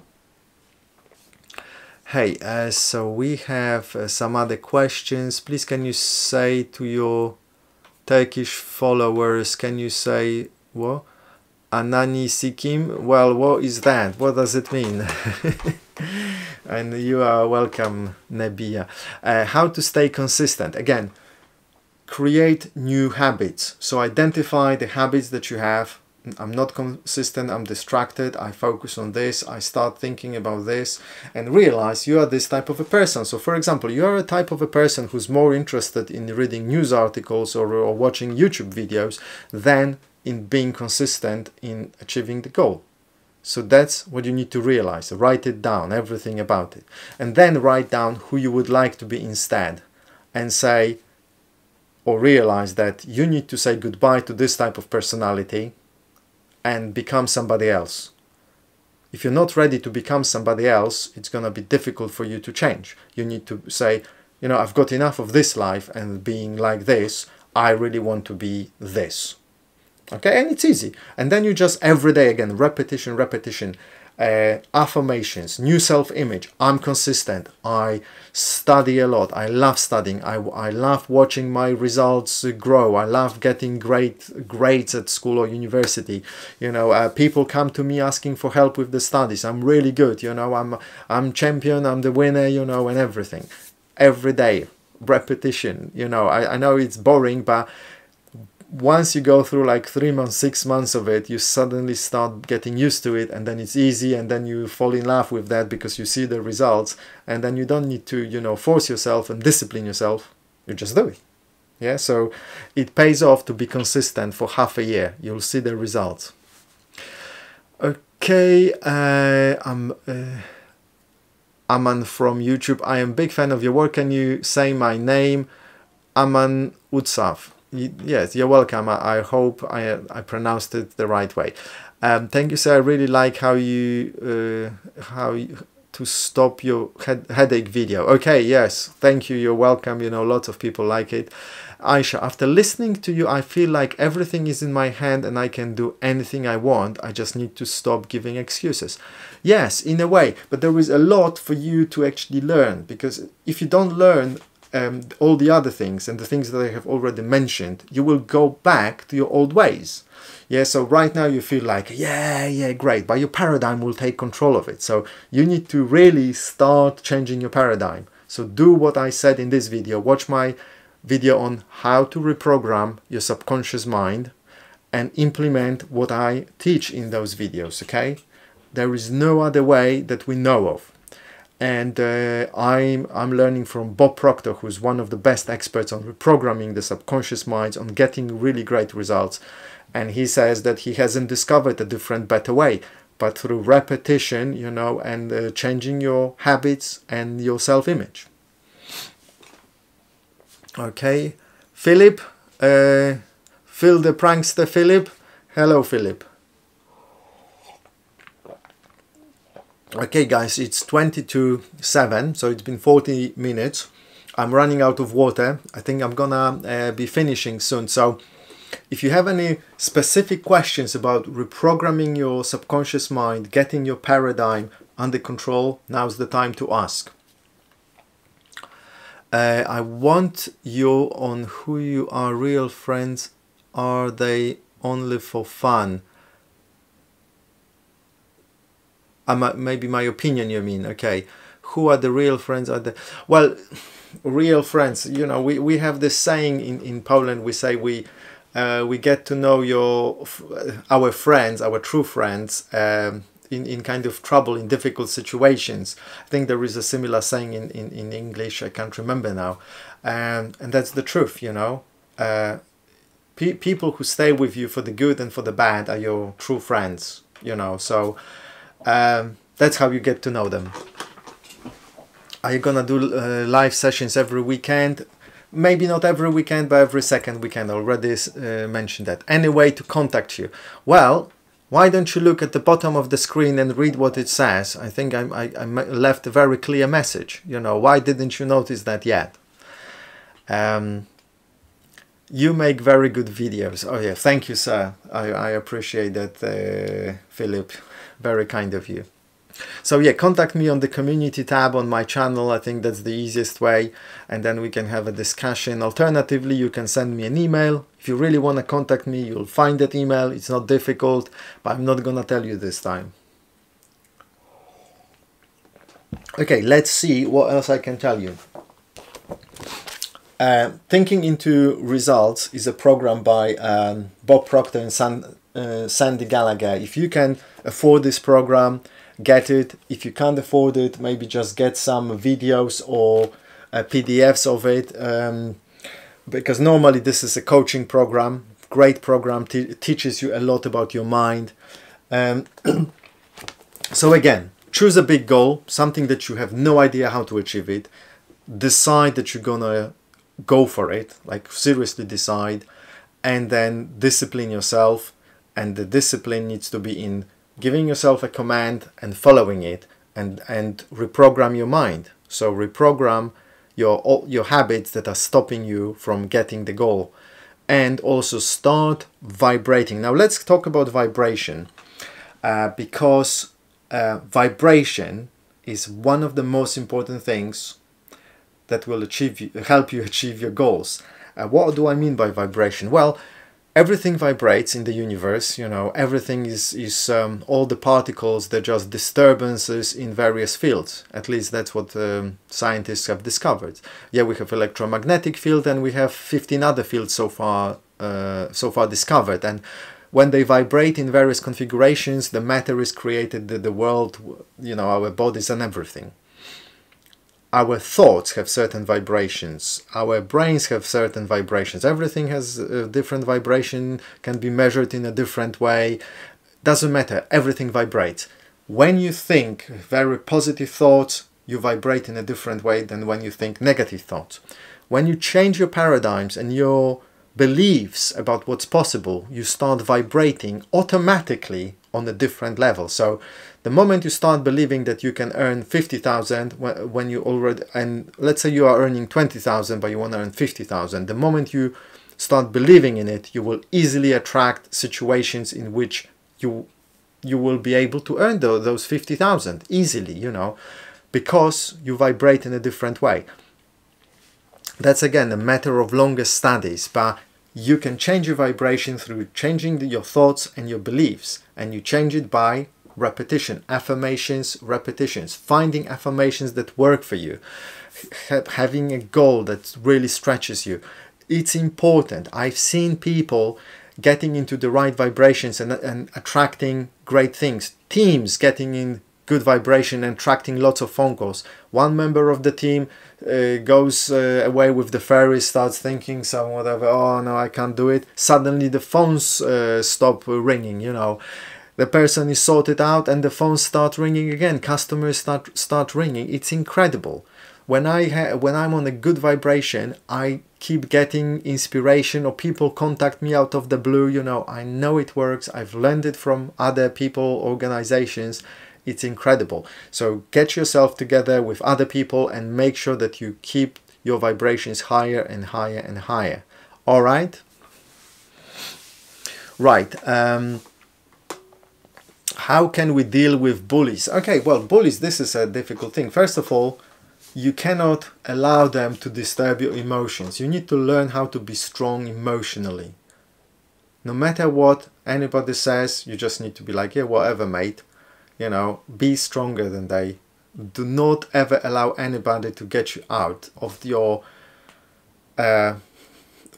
Hey, so we have some other questions. Please, can you say to your Turkish followers, can you say what? Anani Sikim? Well, what is that? What does it mean? And you are welcome, Nebia. How to stay consistent? Again, create new habits. So identify the habits that you have. I'm not consistent, I'm distracted, I focus on this, I start thinking about this, and realize you are this type of a person. So for example, you are a type of a person who's more interested in reading news articles or watching YouTube videos than in being consistent in achieving the goal. So that's what you need to realize. Write it down, everything about it. And then write down who you would like to be instead, and say, or realize that you need to say goodbye to this type of personality and become somebody else. If you're not ready to become somebody else, it's going to be difficult for you to change. You need to say, you know, I've got enough of this life and being like this. I really want to be this. Okay, and it's easy. And then you just every day again, repetition, repetition. Affirmations, new self-image. I'm consistent. I study a lot. I love studying. I love watching my results grow. I love getting great grades at school or university. You know, people come to me asking for help with the studies. I'm really good. You know, I'm champion. I'm the winner. You know, and everything. Every day, repetition. You know, I know it's boring, but once you go through like 3 months, 6 months of it, you suddenly start getting used to it, and then it's easy, and then you fall in love with that because you see the results, and then you don't need to, you know, force yourself and discipline yourself. You just do it. Yeah, so it pays off to be consistent for half a year. You'll see the results. Okay, Aman from YouTube. I am a big fan of your work. Can you say my name? Aman Utsav. Yes, you're welcome. I hope I pronounced it the right way. Thank you, sir. I really like how you to stop your headache video. Okay, yes, thank you. You're welcome. You know, lots of people like it. Aisha, after listening to you, I feel like everything is in my hand and I can do anything I want. I just need to stop giving excuses. Yes, in a way, but there is a lot for you to actually learn, because if you don't learn all the other things and the things that I have already mentioned, you will go back to your old ways. Yeah, so right now you feel like, yeah, great, but your paradigm will take control of it. So you need to really start changing your paradigm. So do what I said in this video. Watch my video on how to reprogram your subconscious mind and implement what I teach in those videos, okay? There is no other way that we know of. And I'm learning from Bob Proctor, who's one of the best experts on reprogramming the subconscious minds, on getting really great results. And he says that he hasn't discovered a different, better way, but through repetition, you know, and changing your habits and your self-image. Okay, Philip, Phil the prankster Philip. Hello, Philip. Okay guys, it's 22:07, so it's been 40 minutes. I'm running out of water. I think I'm gonna be finishing soon. So if you have any specific questions about reprogramming your subconscious mind, getting your paradigm under control, now's the time to ask. I want you on who you are. Real friends, are they only for fun? Maybe my opinion, you mean. Okay, who are the real friends? Well, real friends, you know, we have this saying in Poland. We say we get to know our friends, our true friends, in kind of trouble, in difficult situations. I think there is a similar saying in English. I can't remember now, and that's the truth, you know. People who stay with you for the good and for the bad are your true friends, you know. So that's how you get to know them. I'm gonna do live sessions every weekend. Maybe not every weekend, but every second weekend. I already mentioned that. Any way to contact you? Well, why don't you look at the bottom of the screen and read what it says? I think I left a very clear message. You know, why didn't you notice that yet? You make very good videos. Oh yeah, thank you, sir. I appreciate that, Philip. Very kind of you. So yeah, contact me on the community tab on my channel. I think that's the easiest way, and then we can have a discussion. Alternatively, you can send me an email. If you really want to contact me, you'll find that email. It's not difficult, but I'm not gonna tell you this time. Okay, let's see what else I can tell you. Thinking into Results is a program by Bob Proctor and Sandy Gallagher. If you can afford this program, get it. If you can't afford it, maybe just get some videos or PDFs of it, because normally this is a coaching program, great program, teaches you a lot about your mind. So again, choose a big goal, something that you have no idea how to achieve it. Decide that you're gonna go for it, like seriously decide, and then discipline yourself. And the discipline needs to be in giving yourself a command and following it, and reprogram your mind. So reprogram your habits that are stopping you from getting the goal, and also start vibrating. Now let's talk about vibration, because vibration is one of the most important things that will help you achieve your goals. What do I mean by vibration? Well, everything vibrates in the universe, you know, everything is all the particles, they're just disturbances in various fields. At least that's what scientists have discovered. Yeah, we have electromagnetic field, and we have 15 other fields so far discovered. And when they vibrate in various configurations, the matter is created, the world, you know, our bodies and everything. Our thoughts have certain vibrations, our brains have certain vibrations, everything has a different vibration, can be measured in a different way, doesn't matter, everything vibrates. When you think very positive thoughts, you vibrate in a different way than when you think negative thoughts. When you change your paradigms and your beliefs about what's possible, you start vibrating automatically on a different level. So the moment you start believing that you can earn 50,000 when you already, and let's say you are earning 20,000 but you want to earn 50,000, the moment you start believing in it, you will easily attract situations in which you will be able to earn those 50,000 easily, you know, because you vibrate in a different way. That's again a matter of longer studies, but you can change your vibration through changing your thoughts and your beliefs, and you change it by repetition, affirmations, repetitions, finding affirmations that work for you, having a goal that really stretches you. It's important. I've seen people getting into the right vibrations and attracting great things. Teams getting in good vibration and attracting lots of phone calls. One member of the team goes away with the fairies, starts thinking some whatever, oh no, I can't do it. Suddenly the phones stop ringing, you know. The person is sorted out and the phones start ringing again. Customers start ringing. It's incredible. When I'm on a good vibration, I keep getting inspiration, or people contact me out of the blue. You know, I know it works. I've learned it from other people, organizations. It's incredible. So get yourself together with other people and make sure that you keep your vibrations higher and higher and higher. All right? Right. How can we deal with bullies? Okay, well, bullies, this is a difficult thing. First of all, you cannot allow them to disturb your emotions. You need to learn how to be strong emotionally. No matter what anybody says, you just need to be like, yeah, whatever, mate. You know, be stronger than they. Do not ever allow anybody to get you out of your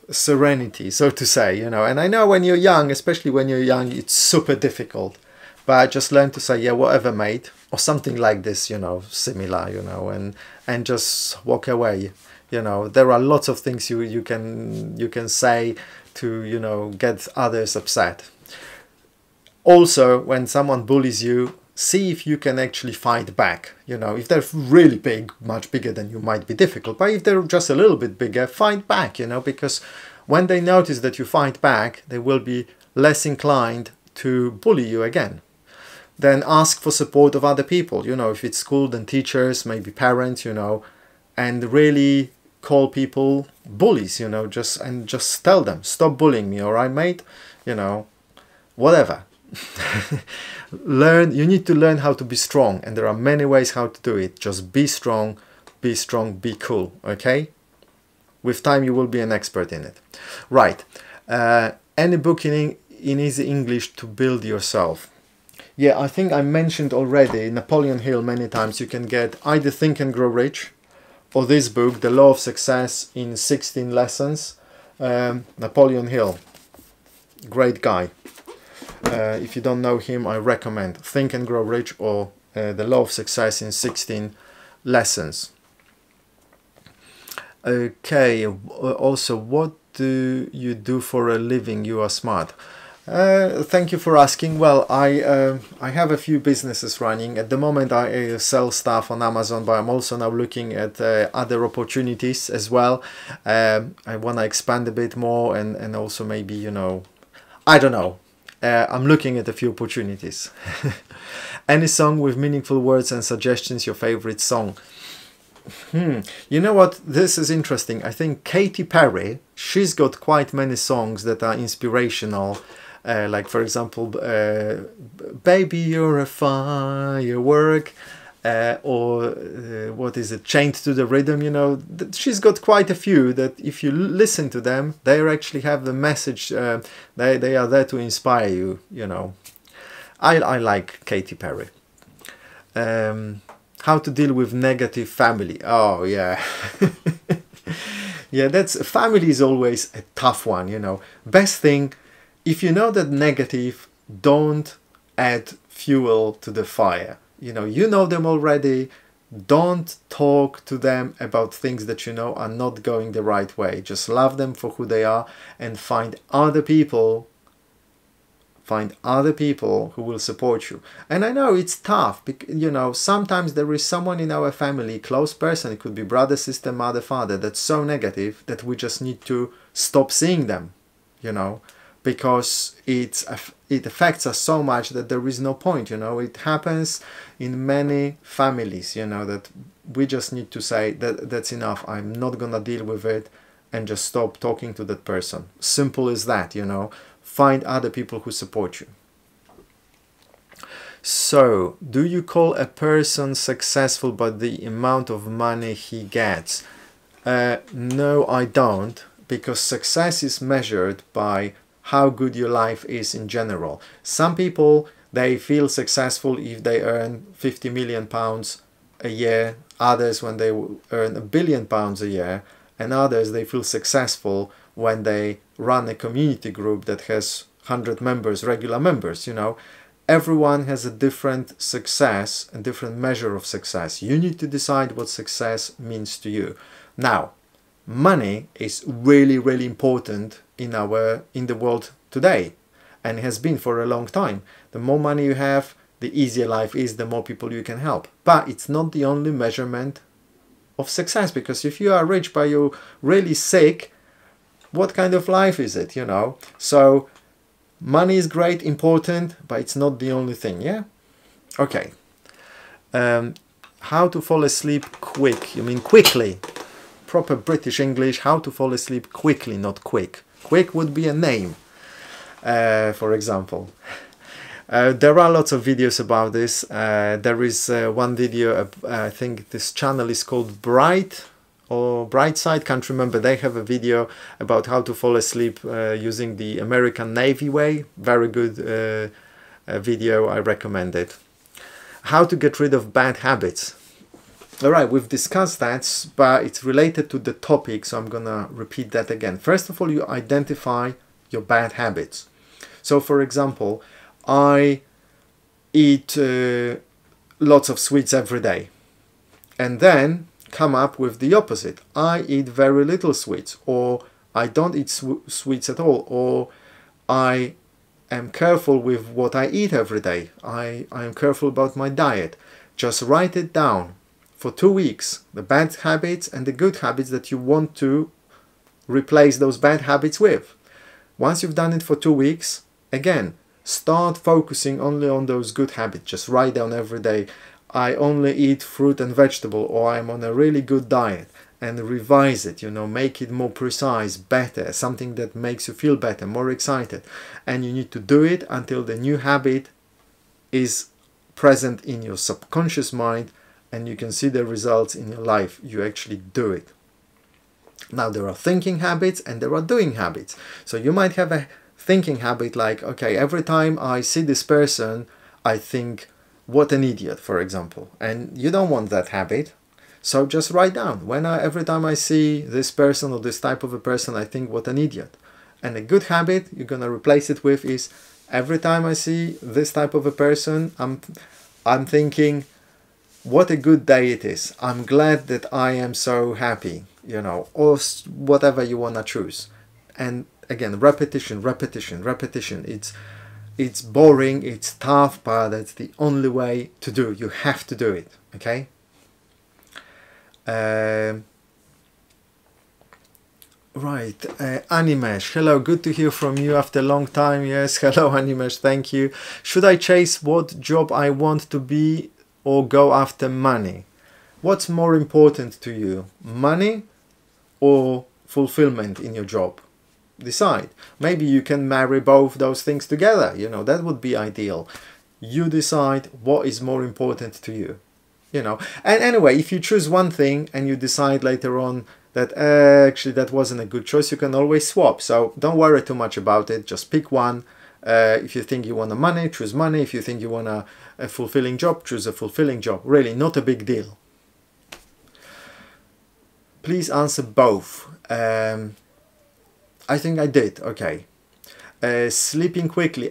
serenity, so to say, you know. And I know when you're young, especially when you're young, it's super difficult. But just learn to say, yeah, whatever, mate, or something like this, you know, similar, you know, and just walk away. You know, there are lots of things you can say to, you know, get others upset. Also, when someone bullies you, see if you can actually fight back. You know, if they're really big, much bigger than you, might be difficult, but if they're just a little bit bigger, fight back, you know, because when they notice that you fight back, they will be less inclined to bully you again. Then ask for support of other people, you know, if it's school, then teachers, maybe parents, you know, and really call people bullies, you know, just tell them, stop bullying me, all right, mate, you know, whatever. You need to learn how to be strong, and there are many ways how to do it. Just be strong, be cool, okay? With time you will be an expert in it. Right. Any book in easy English to build yourself? Yeah, I think I mentioned already Napoleon Hill many times. You can get either Think and Grow Rich or this book, The Law of Success in 16 Lessons. Napoleon Hill, great guy. If you don't know him, I recommend Think and Grow Rich or The Law of Success in 16 Lessons. Okay, also, what do you do for a living? You are smart. Thank you for asking. Well, I have a few businesses running. At the moment I sell stuff on Amazon, but I'm also now looking at other opportunities as well. I want to expand a bit more and also maybe, you know, I don't know. I'm looking at a few opportunities. Any song with meaningful words and suggestions, your favorite song? You know what, this is interesting. I think Katy Perry, she's got quite many songs that are inspirational. Like for example, Baby You're a Firework, or what is it, Chained to the Rhythm, you know. She's got quite a few that if you listen to them, they actually have the message, they are there to inspire you, you know. I like Katy Perry. How to deal with negative family. Oh yeah. Yeah, family is always a tough one, you know. Best thing, if you know that negative, don't add fuel to the fire. You know them already. Don't talk to them about things that you know are not going the right way. Just love them for who they are and find other people who will support you. And I know it's tough, because, you know, sometimes there is someone in our family, close person, it could be brother, sister, mother, father, that's so negative that we just need to stop seeing them, you know, because it affects us so much that there is no point, you know. It happens in many families, you know, that we just need to say that that's enough, I'm not gonna deal with it, and just stop talking to that person. Simple as that, you know. Find other people who support you. So, do you call a person successful by the amount of money he gets? No, I don't, because success is measured by how good your life is in general. Some people, they feel successful if they earn 50 million pounds a year, others when they earn £1 billion a year, and others they feel successful when they run a community group that has 100 members, regular members, you know. Everyone has a different success, a different measure of success. You need to decide what success means to you. Now, money is really, really important in the world today, and has been for a long time. The more money you have, the easier life is, the more people you can help. But it's not the only measurement of success, because if you are rich but you're really sick, what kind of life is it, you know? So money is great, important, but it's not the only thing, yeah? Okay. How to fall asleep quick? You mean quickly? Proper British English, how to fall asleep quickly, not quick. Quick would be a name, for example. There are lots of videos about this. There is one video, I think this channel is called Bright or Brightside, can't remember. They have a video about how to fall asleep using the American Navy way. Very good video, I recommend it. How to get rid of bad habits. Alright, we've discussed that, but it's related to the topic, so I'm gonna repeat that again. First of all, you identify your bad habits. So for example, I eat lots of sweets every day, and then come up with the opposite. I eat very little sweets, or I don't eat sweets at all, or I am careful with what I eat every day. I am careful about my diet. Just write it down for 2 weeks, the bad habits and the good habits that you want to replace those bad habits with. Once you've done it for 2 weeks, again, start focusing only on those good habits. Just write down every day, I only eat fruit and vegetable, or I'm on a really good diet, and revise it, you know, make it more precise, better, something that makes you feel better, more excited. And you need to do it until the new habit is present in your subconscious mind and you can see the results in your life. You actually do it. Now there are thinking habits and there are doing habits. So you might have a thinking habit like, okay, every time I see this person, I think, what an idiot, for example. And you don't want that habit. So just write down, every time I see this person or this type of a person, I think, what an idiot. And a good habit you're going to replace it with is, every time I see this type of a person, I'm thinking, what a good day it is. I'm glad that I am so happy, you know, or whatever you want to choose. And again, repetition, repetition, repetition. It's boring, it's tough, but that's the only way to do. You have to do it, okay? Right, Animesh, hello, good to hear from you after a long time. Yes, hello Animesh, thank you. Should I chase what job I want to be or go after money? What's more important to you, money or fulfillment in your job? Decide. Maybe you can marry both those things together, you know, that would be ideal. You decide what is more important to you, you know. And anyway, if you choose one thing and you decide later on that actually that wasn't a good choice, you can always swap. So don't worry too much about it, just pick one. If you think you want a money, choose money. If you think you want a fulfilling job, choose a fulfilling job. Really, not a big deal. Please answer both. I think I did, okay. Sleeping quickly,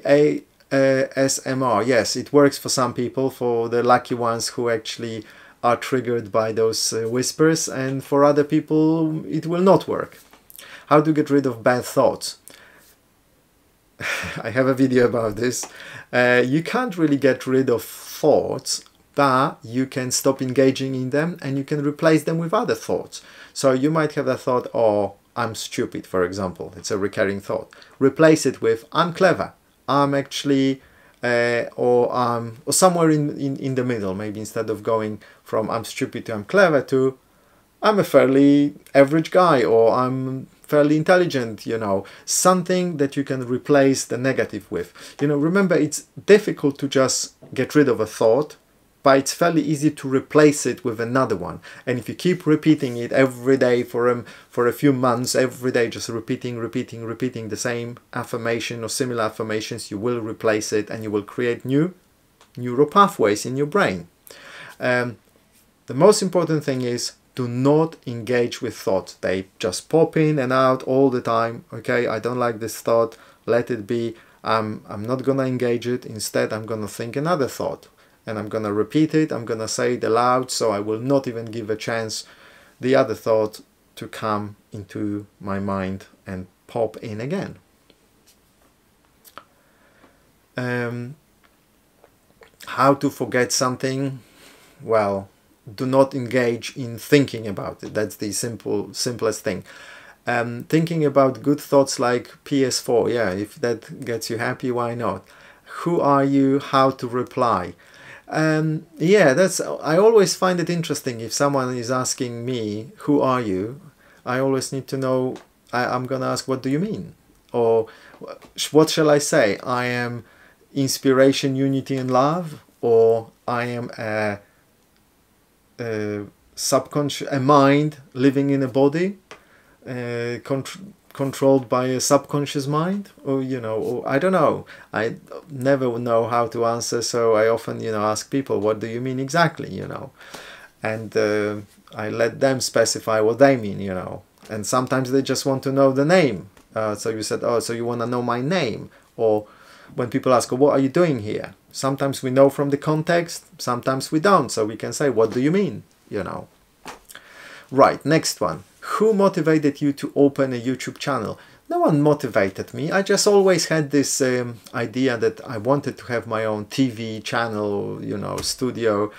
ASMR, yes, it works for some people, for the lucky ones who actually are triggered by those whispers, and for other people it will not work. How to get rid of bad thoughts? I have a video about this. You can't really get rid of thoughts, but you can stop engaging in them and you can replace them with other thoughts. So you might have a thought, oh, I'm stupid, for example. It's a recurring thought. Replace it with, I'm clever. I'm actually, or somewhere in the middle. Maybe instead of going from I'm stupid to I'm clever to I'm a fairly average guy, or I'm fairly intelligent, you know, something that you can replace the negative with. You know, remember, it's difficult to just get rid of a thought, but it's fairly easy to replace it with another one. And if you keep repeating it every day for a few months, every day just repeating the same affirmation or similar affirmations, you will replace it and you will create new neural pathways in your brain. The most important thing is, do not engage with thoughts. They just pop in and out all the time. Okay, I don't like this thought, let it be. I'm not gonna engage it. Instead, I'm gonna think another thought. And I'm going to repeat it, I'm going to say it aloud, so I will not even give a chance the other thought to come into my mind and pop in again. How to forget something? Well, do not engage in thinking about it. That's the simplest thing. Thinking about good thoughts like PS4, yeah, if that gets you happy, why not? Who are you? How to reply? Yeah, I always find it interesting if someone is asking me, who are you? I always need to know, I'm gonna ask, what do you mean? Or what shall I say? I am inspiration, unity and love, or I am a mind living in a body, controlled by a subconscious mind, or you know, or I don't know. I never know how to answer, so I often, you know, ask people, what do you mean exactly, you know, and I let them specify what they mean, you know, and sometimes they just want to know the name. So you said, oh, so you want to know my name? Or when people ask, oh, what are you doing here? Sometimes we know from the context, sometimes we don't, so we can say, what do you mean, you know. Right, next one. Who motivated you to open a YouTube channel? No one motivated me. I just always had this idea that I wanted to have my own TV channel, you know, studio,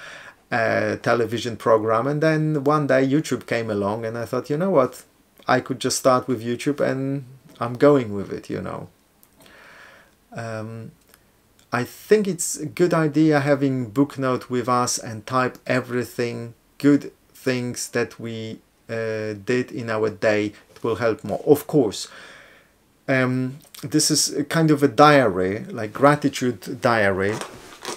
television program. And then one day YouTube came along and I thought, you know what, I could just start with YouTube and I'm going with it, you know. I think it's a good idea having booknote with us and type everything, good things that we did in our day. It will help more, of course. This is a kind of a diary, like gratitude diary.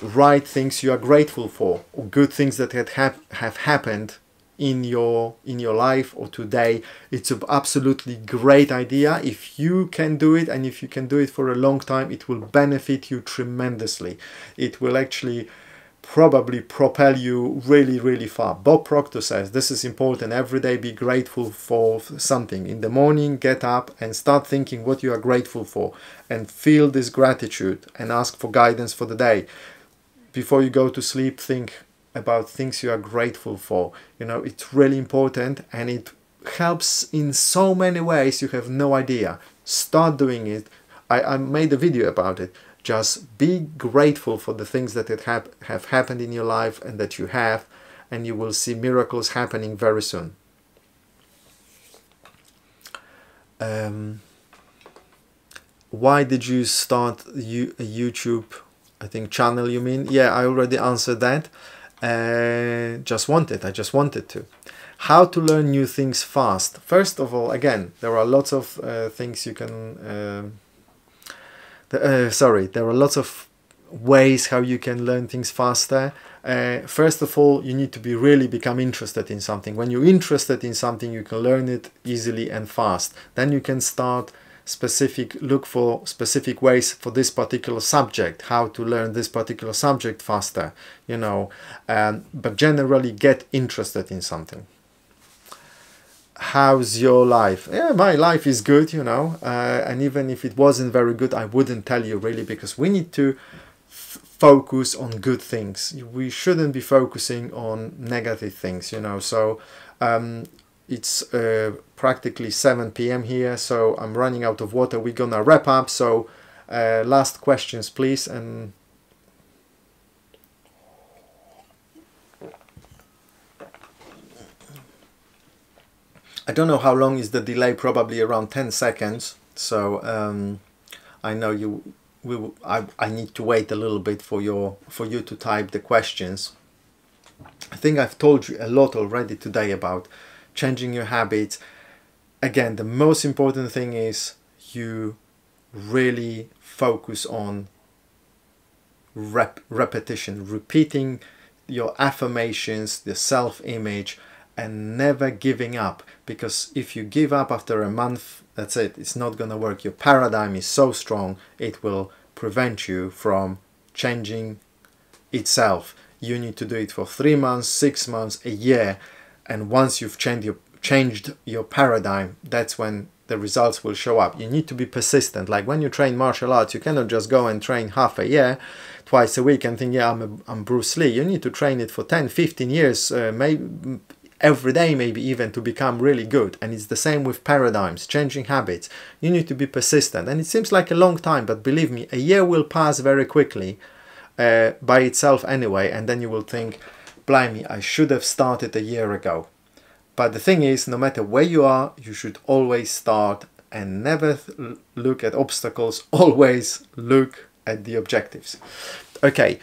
Write things you are grateful for, or good things that have happened in your life or today. It's an absolutely great idea. If you can do it, and if you can do it for a long time, it will benefit you tremendously. It will actually probably propel you really, really far. Bob Proctor says this is important. Every day be grateful for something. In the morning, get up and start thinking what you are grateful for and feel this gratitude and ask for guidance for the day. Before you go to sleep, think about things you are grateful for. You know, it's really important, and it helps in so many ways you have no idea. Start doing it. I made a video about it. Just be grateful for the things that have happened in your life and that you have, and you will see miracles happening very soon. Why did you start a YouTube, I think, channel, you mean? Yeah, I already answered that. I just wanted to. How to learn new things fast? First of all, again, there are lots of things you can there are lots of ways how you can learn things faster. First of all, you need to become interested in something. When you're interested in something, you can learn it easily and fast. Then you can start look for specific ways for this particular subject, how to learn this particular subject faster, you know, but generally get interested in something. How's your life? Yeah, my life is good, you know, and even if it wasn't very good, I wouldn't tell you really, because we need to focus on good things. We shouldn't be focusing on negative things, you know. So it's practically 7 p.m. here, so I'm running out of water. We're gonna wrap up, so last questions please. And I don't know how long is the delay, probably around 10 seconds. So I know I need to wait a little bit for you to type the questions. I think I've told you a lot already today about changing your habits. Again, the most important thing is you really focus on repetition, repeating your affirmations, the self-image, and never giving up. Because if you give up after a month, that's it, it's not gonna work. Your paradigm is so strong, it will prevent you from changing itself. You need to do it for 3 months, 6 months, a year, and once you've changed your paradigm, that's when the results will show up. You need to be persistent. Like when you train martial arts, you cannot just go and train half a year, twice a week, and think, yeah, I'm Bruce Lee. You need to train it for 10, 15 years, maybe every day, maybe even, to become really good. And it's the same with paradigms, changing habits. You need to be persistent, and it seems like a long time, but believe me, a year will pass very quickly by itself anyway, and then you will think, blimey, I should have started a year ago. But the thing is, no matter where you are, you should always start and never look at obstacles, always look at the objectives. Okay,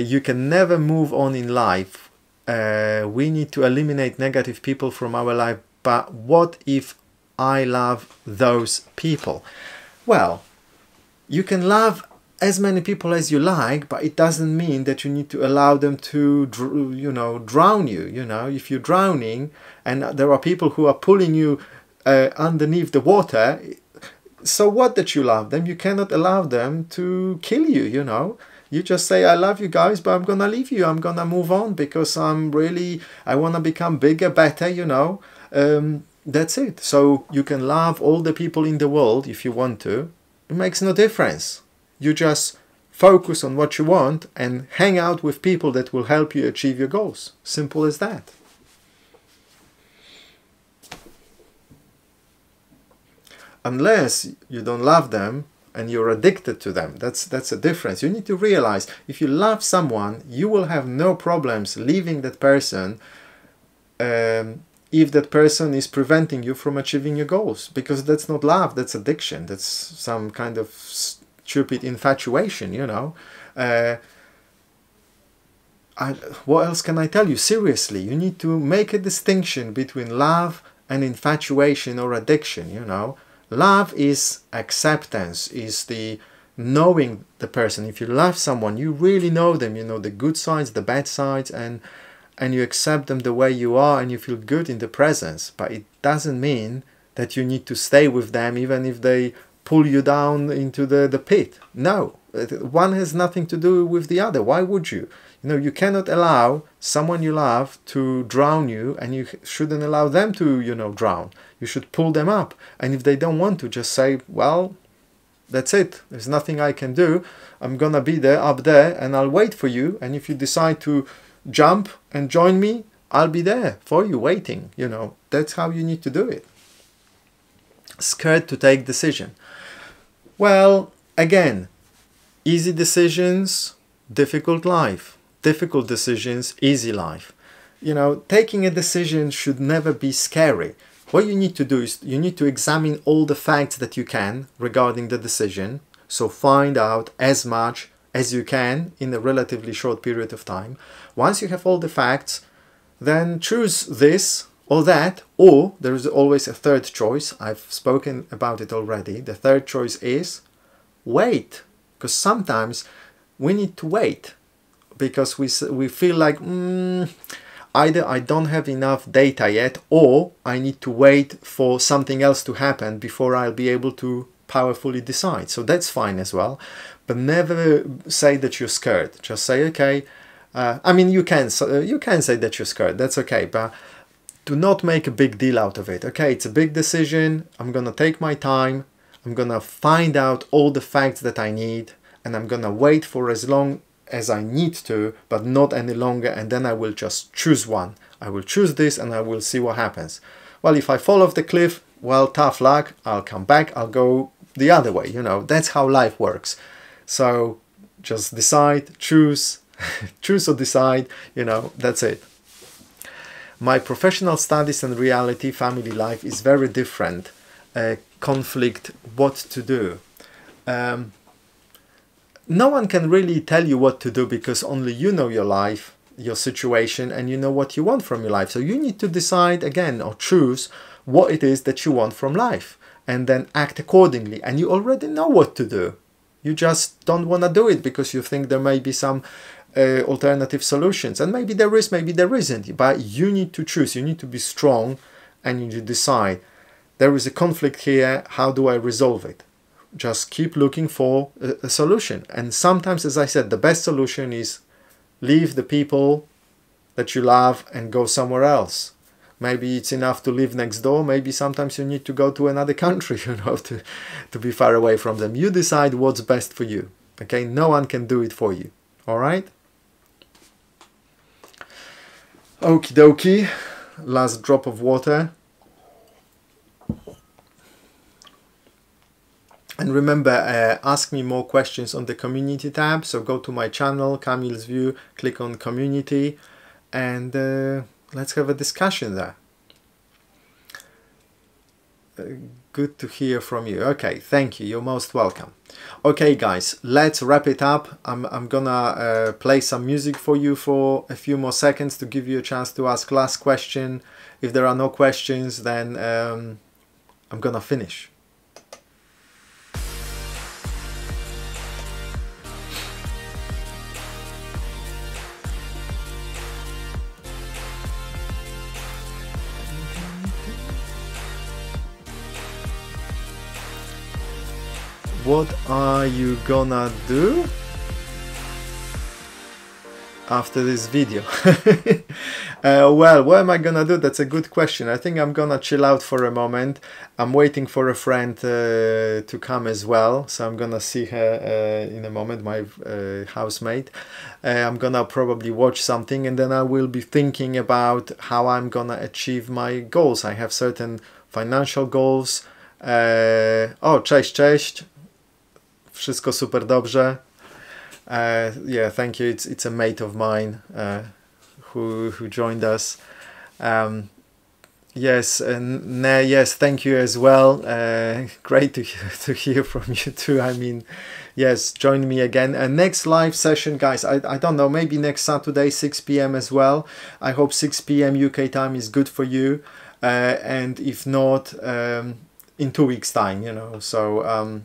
you can never move on in life. We need to eliminate negative people from our life, but what if I love those people? Well, you can love as many people as you like, but it doesn't mean that you need to allow them to, drown you. You know, if you're drowning and there are people who are pulling you underneath the water, so what that you love them? You cannot allow them to kill you, you know. You just say, I love you guys, but I'm gonna leave you. I'm gonna move on because I want to become bigger, better, you know. That's it. So you can love all the people in the world if you want to. It makes no difference. You just focus on what you want and hang out with people that will help you achieve your goals. Simple as that. unless you don't love them and you're addicted to them. That's a difference. You need to realize if you love someone, you will have no problems leaving that person if that person is preventing you from achieving your goals, because that's not love, that's addiction, that's some kind of stupid infatuation, you know. What else can I tell you? Seriously, you need to make a distinction between love and infatuation or addiction, you know. Love is acceptance, is the knowing the person. If you love someone, you really know them, you know the good sides, the bad sides, and you accept them the way you are, and you feel good in the presence. But it doesn't mean that you need to stay with them even if they pull you down into the pit. No, one has nothing to do with the other. Why would you? You know, you cannot allow someone you love to drown you, and you shouldn't allow them to, you know, drown. You should pull them up. And if they don't want to, just say, well, that's it. There's nothing I can do. I'm gonna be there, up there, and I'll wait for you. And if you decide to jump and join me, I'll be there for you waiting. You know, that's how you need to do it. Scared to take decision. Well, again, easy decisions, difficult life. Difficult decisions, easy life. You know, taking a decision should never be scary. What you need to do is you need to examine all the facts that you can regarding the decision. So find out as much as you can in a relatively short period of time. Once you have all the facts, then choose this or that, or there is always a third choice. I've spoken about it already. The third choice is wait, because sometimes we need to wait because we feel like either I don't have enough data yet, or I need to wait for something else to happen before I'll be able to powerfully decide. So that's fine as well, but never say that you're scared. Just say, okay, I mean, you can say that you're scared, that's okay, but do not make a big deal out of it. Okay, it's a big decision, I'm gonna take my time, I'm gonna find out all the facts that I need, and I'm gonna wait for as long as I need to, but not any longer, and then I will just choose one. I will choose this and I will see what happens. Well, if I fall off the cliff, well, tough luck, I'll come back, I'll go the other way, you know, that's how life works. So just decide, choose, choose or decide, you know, that's it. My professional studies and reality, family life is very different. Conflict, what to do. No one can really tell you what to do, because only you know your life, your situation, and you know what you want from your life. So you need to decide again, or choose what it is that you want from life, and then act accordingly. And you already know what to do. You just don't want to do it because you think there may be some alternative solutions. And maybe there is, maybe there isn't. But you need to choose. You need to be strong, and you need to decide. There is a conflict here. How do I resolve it? Just keep looking for a solution. And sometimes, as I said, the best solution is leave the people that you love and go somewhere else. Maybe it's enough to live next door. Maybe sometimes you need to go to another country, you know, to be far away from them. You decide what's best for you. Okay, no one can do it for you. All right? Okie dokie. Last drop of water. And remember, ask me more questions on the community tab. So go to my channel, Kamil's View, click on community, and let's have a discussion there. Good to hear from you. Okay, thank you. You're most welcome. Okay, guys, let's wrap it up. I'm gonna play some music for you for a few more seconds to give you a chance to ask last question. If there are no questions, then I'm gonna finish. What are you gonna do after this video? Well, what am I gonna do? That's a good question. I think I'm gonna chill out for a moment. I'm waiting for a friend to come as well, so I'm gonna see her in a moment, my housemate. I'm gonna probably watch something, and then I will be thinking about how I'm gonna achieve my goals. I have certain financial goals. O, cześć, cześć. Wszystko super dobrze. Yeah, thank you. It's a mate of mine who joined us. Yes, yes, thank you as well. Great to hear from you too. I mean, yes, join me again. Next live session, guys, I don't know, maybe next Saturday, 6 p.m. as well. I hope 6 p.m. UK time is good for you. And if not, in 2 weeks time, you know. So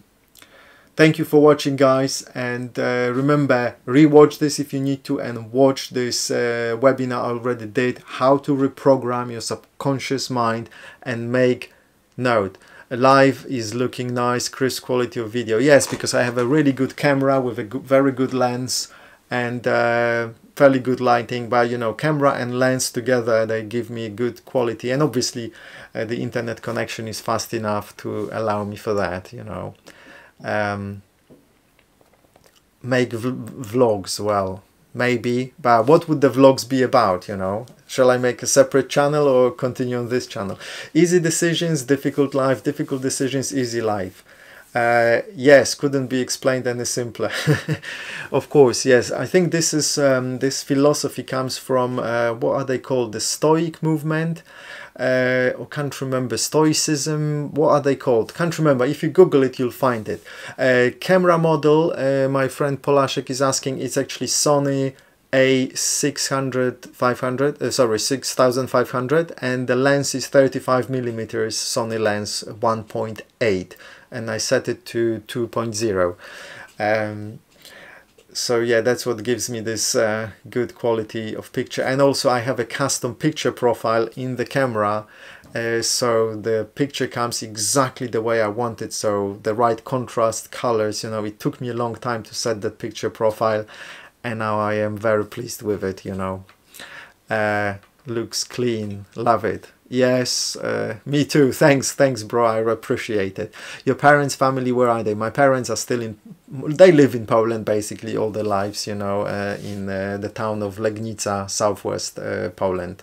thank you for watching, guys, and remember, rewatch this if you need to, and watch this webinar I already did, how to reprogram your subconscious mind and make note. Live is looking nice, crisp quality of video. Yes, because I have a really good camera with a very good lens and fairly good lighting, but you know, camera and lens together, they give me good quality, and obviously the internet connection is fast enough to allow me for that, you know. Make vlogs, well, maybe, but what would the vlogs be about, you know? Shall I make a separate channel or continue on this channel? Easy decisions, difficult life, difficult decisions, easy life. Yes, couldn't be explained any simpler. Of course, yes. I think this is this philosophy comes from what are they called, the Stoic movement, or can't remember, Stoicism, what are they called, can't remember. If you Google it, you'll find it. Camera model, my friend Polaszek is asking, it's actually Sony A600 sorry, 6500, and the lens is 35 millimeters Sony lens 1.8, and I set it to 2.0. So yeah, that's what gives me this good quality of picture. And also I have a custom picture profile in the camera, so the picture comes exactly the way I want it, so the right contrast, colors, you know. It took me a long time to set that picture profile, and now I am very pleased with it, you know. Looks clean, love it. Yes, me too. Thanks bro, I appreciate it. Your parents' family, where are they? My parents are still in, they live in Poland basically all their lives, you know, in the town of Legnica, southwest Poland.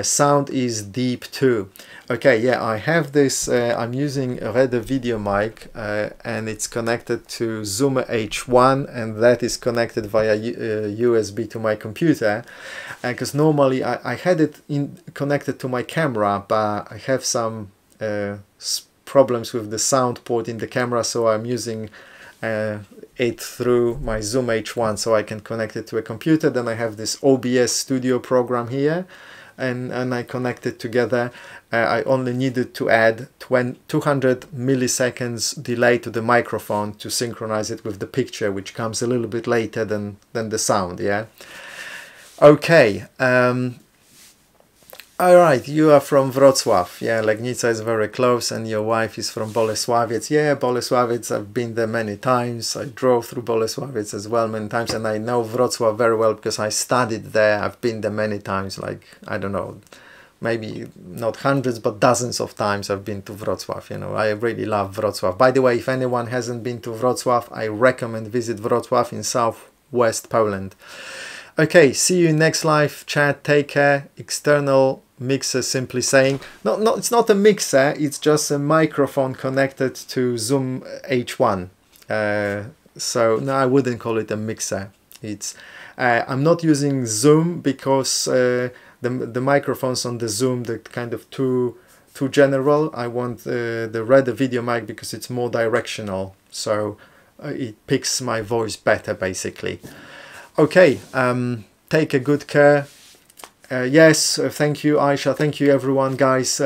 Sound is deep too. Okay, yeah, I have this, I'm using a Red video mic, and it's connected to Zoom H1, and that is connected via USB to my computer, because normally I had it connected to my camera, but I have some problems with the sound port in the camera, so I'm using it through my Zoom H1 so I can connect it to a computer. Then I have this OBS studio program here, and I connected together. I only needed to add 200 milliseconds delay to the microphone to synchronize it with the picture, which comes a little bit later than the sound. Yeah. Okay. All right, you are from Wrocław. Yeah, Legnica is very close, and your wife is from Bolesławiec. Yeah, Bolesławiec, I've been there many times. I drove through Bolesławiec as well many times, and I know Wrocław very well because I studied there. I've been there many times, like, I don't know, maybe not hundreds, but dozens of times I've been to Wrocław. You know, I really love Wrocław. By the way, if anyone hasn't been to Wrocław, I recommend visit Wrocław in southwest Poland. Okay, see you next live chat. Take care. External mixer, simply saying, no, it's not a mixer, it's just a microphone connected to Zoom H1. So no, I wouldn't call it a mixer. It's I'm not using Zoom because the microphones on the Zoom, they're kind of too general. I want the Red video mic because it's more directional, so it picks my voice better basically. Okay, take a good care. Yes, thank you, Aisha. Thank you, everyone, guys.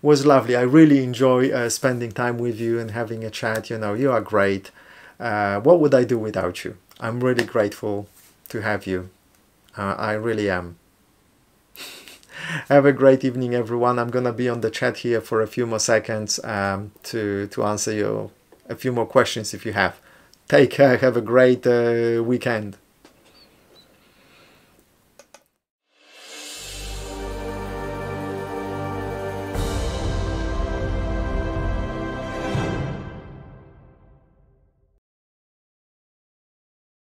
Was lovely. I really enjoy spending time with you and having a chat. You know, you are great. What would I do without you? I'm really grateful to have you. I really am. Have a great evening, everyone. I'm gonna be on the chat here for a few more seconds to answer a few more questions if you have. Take care. Have a great weekend.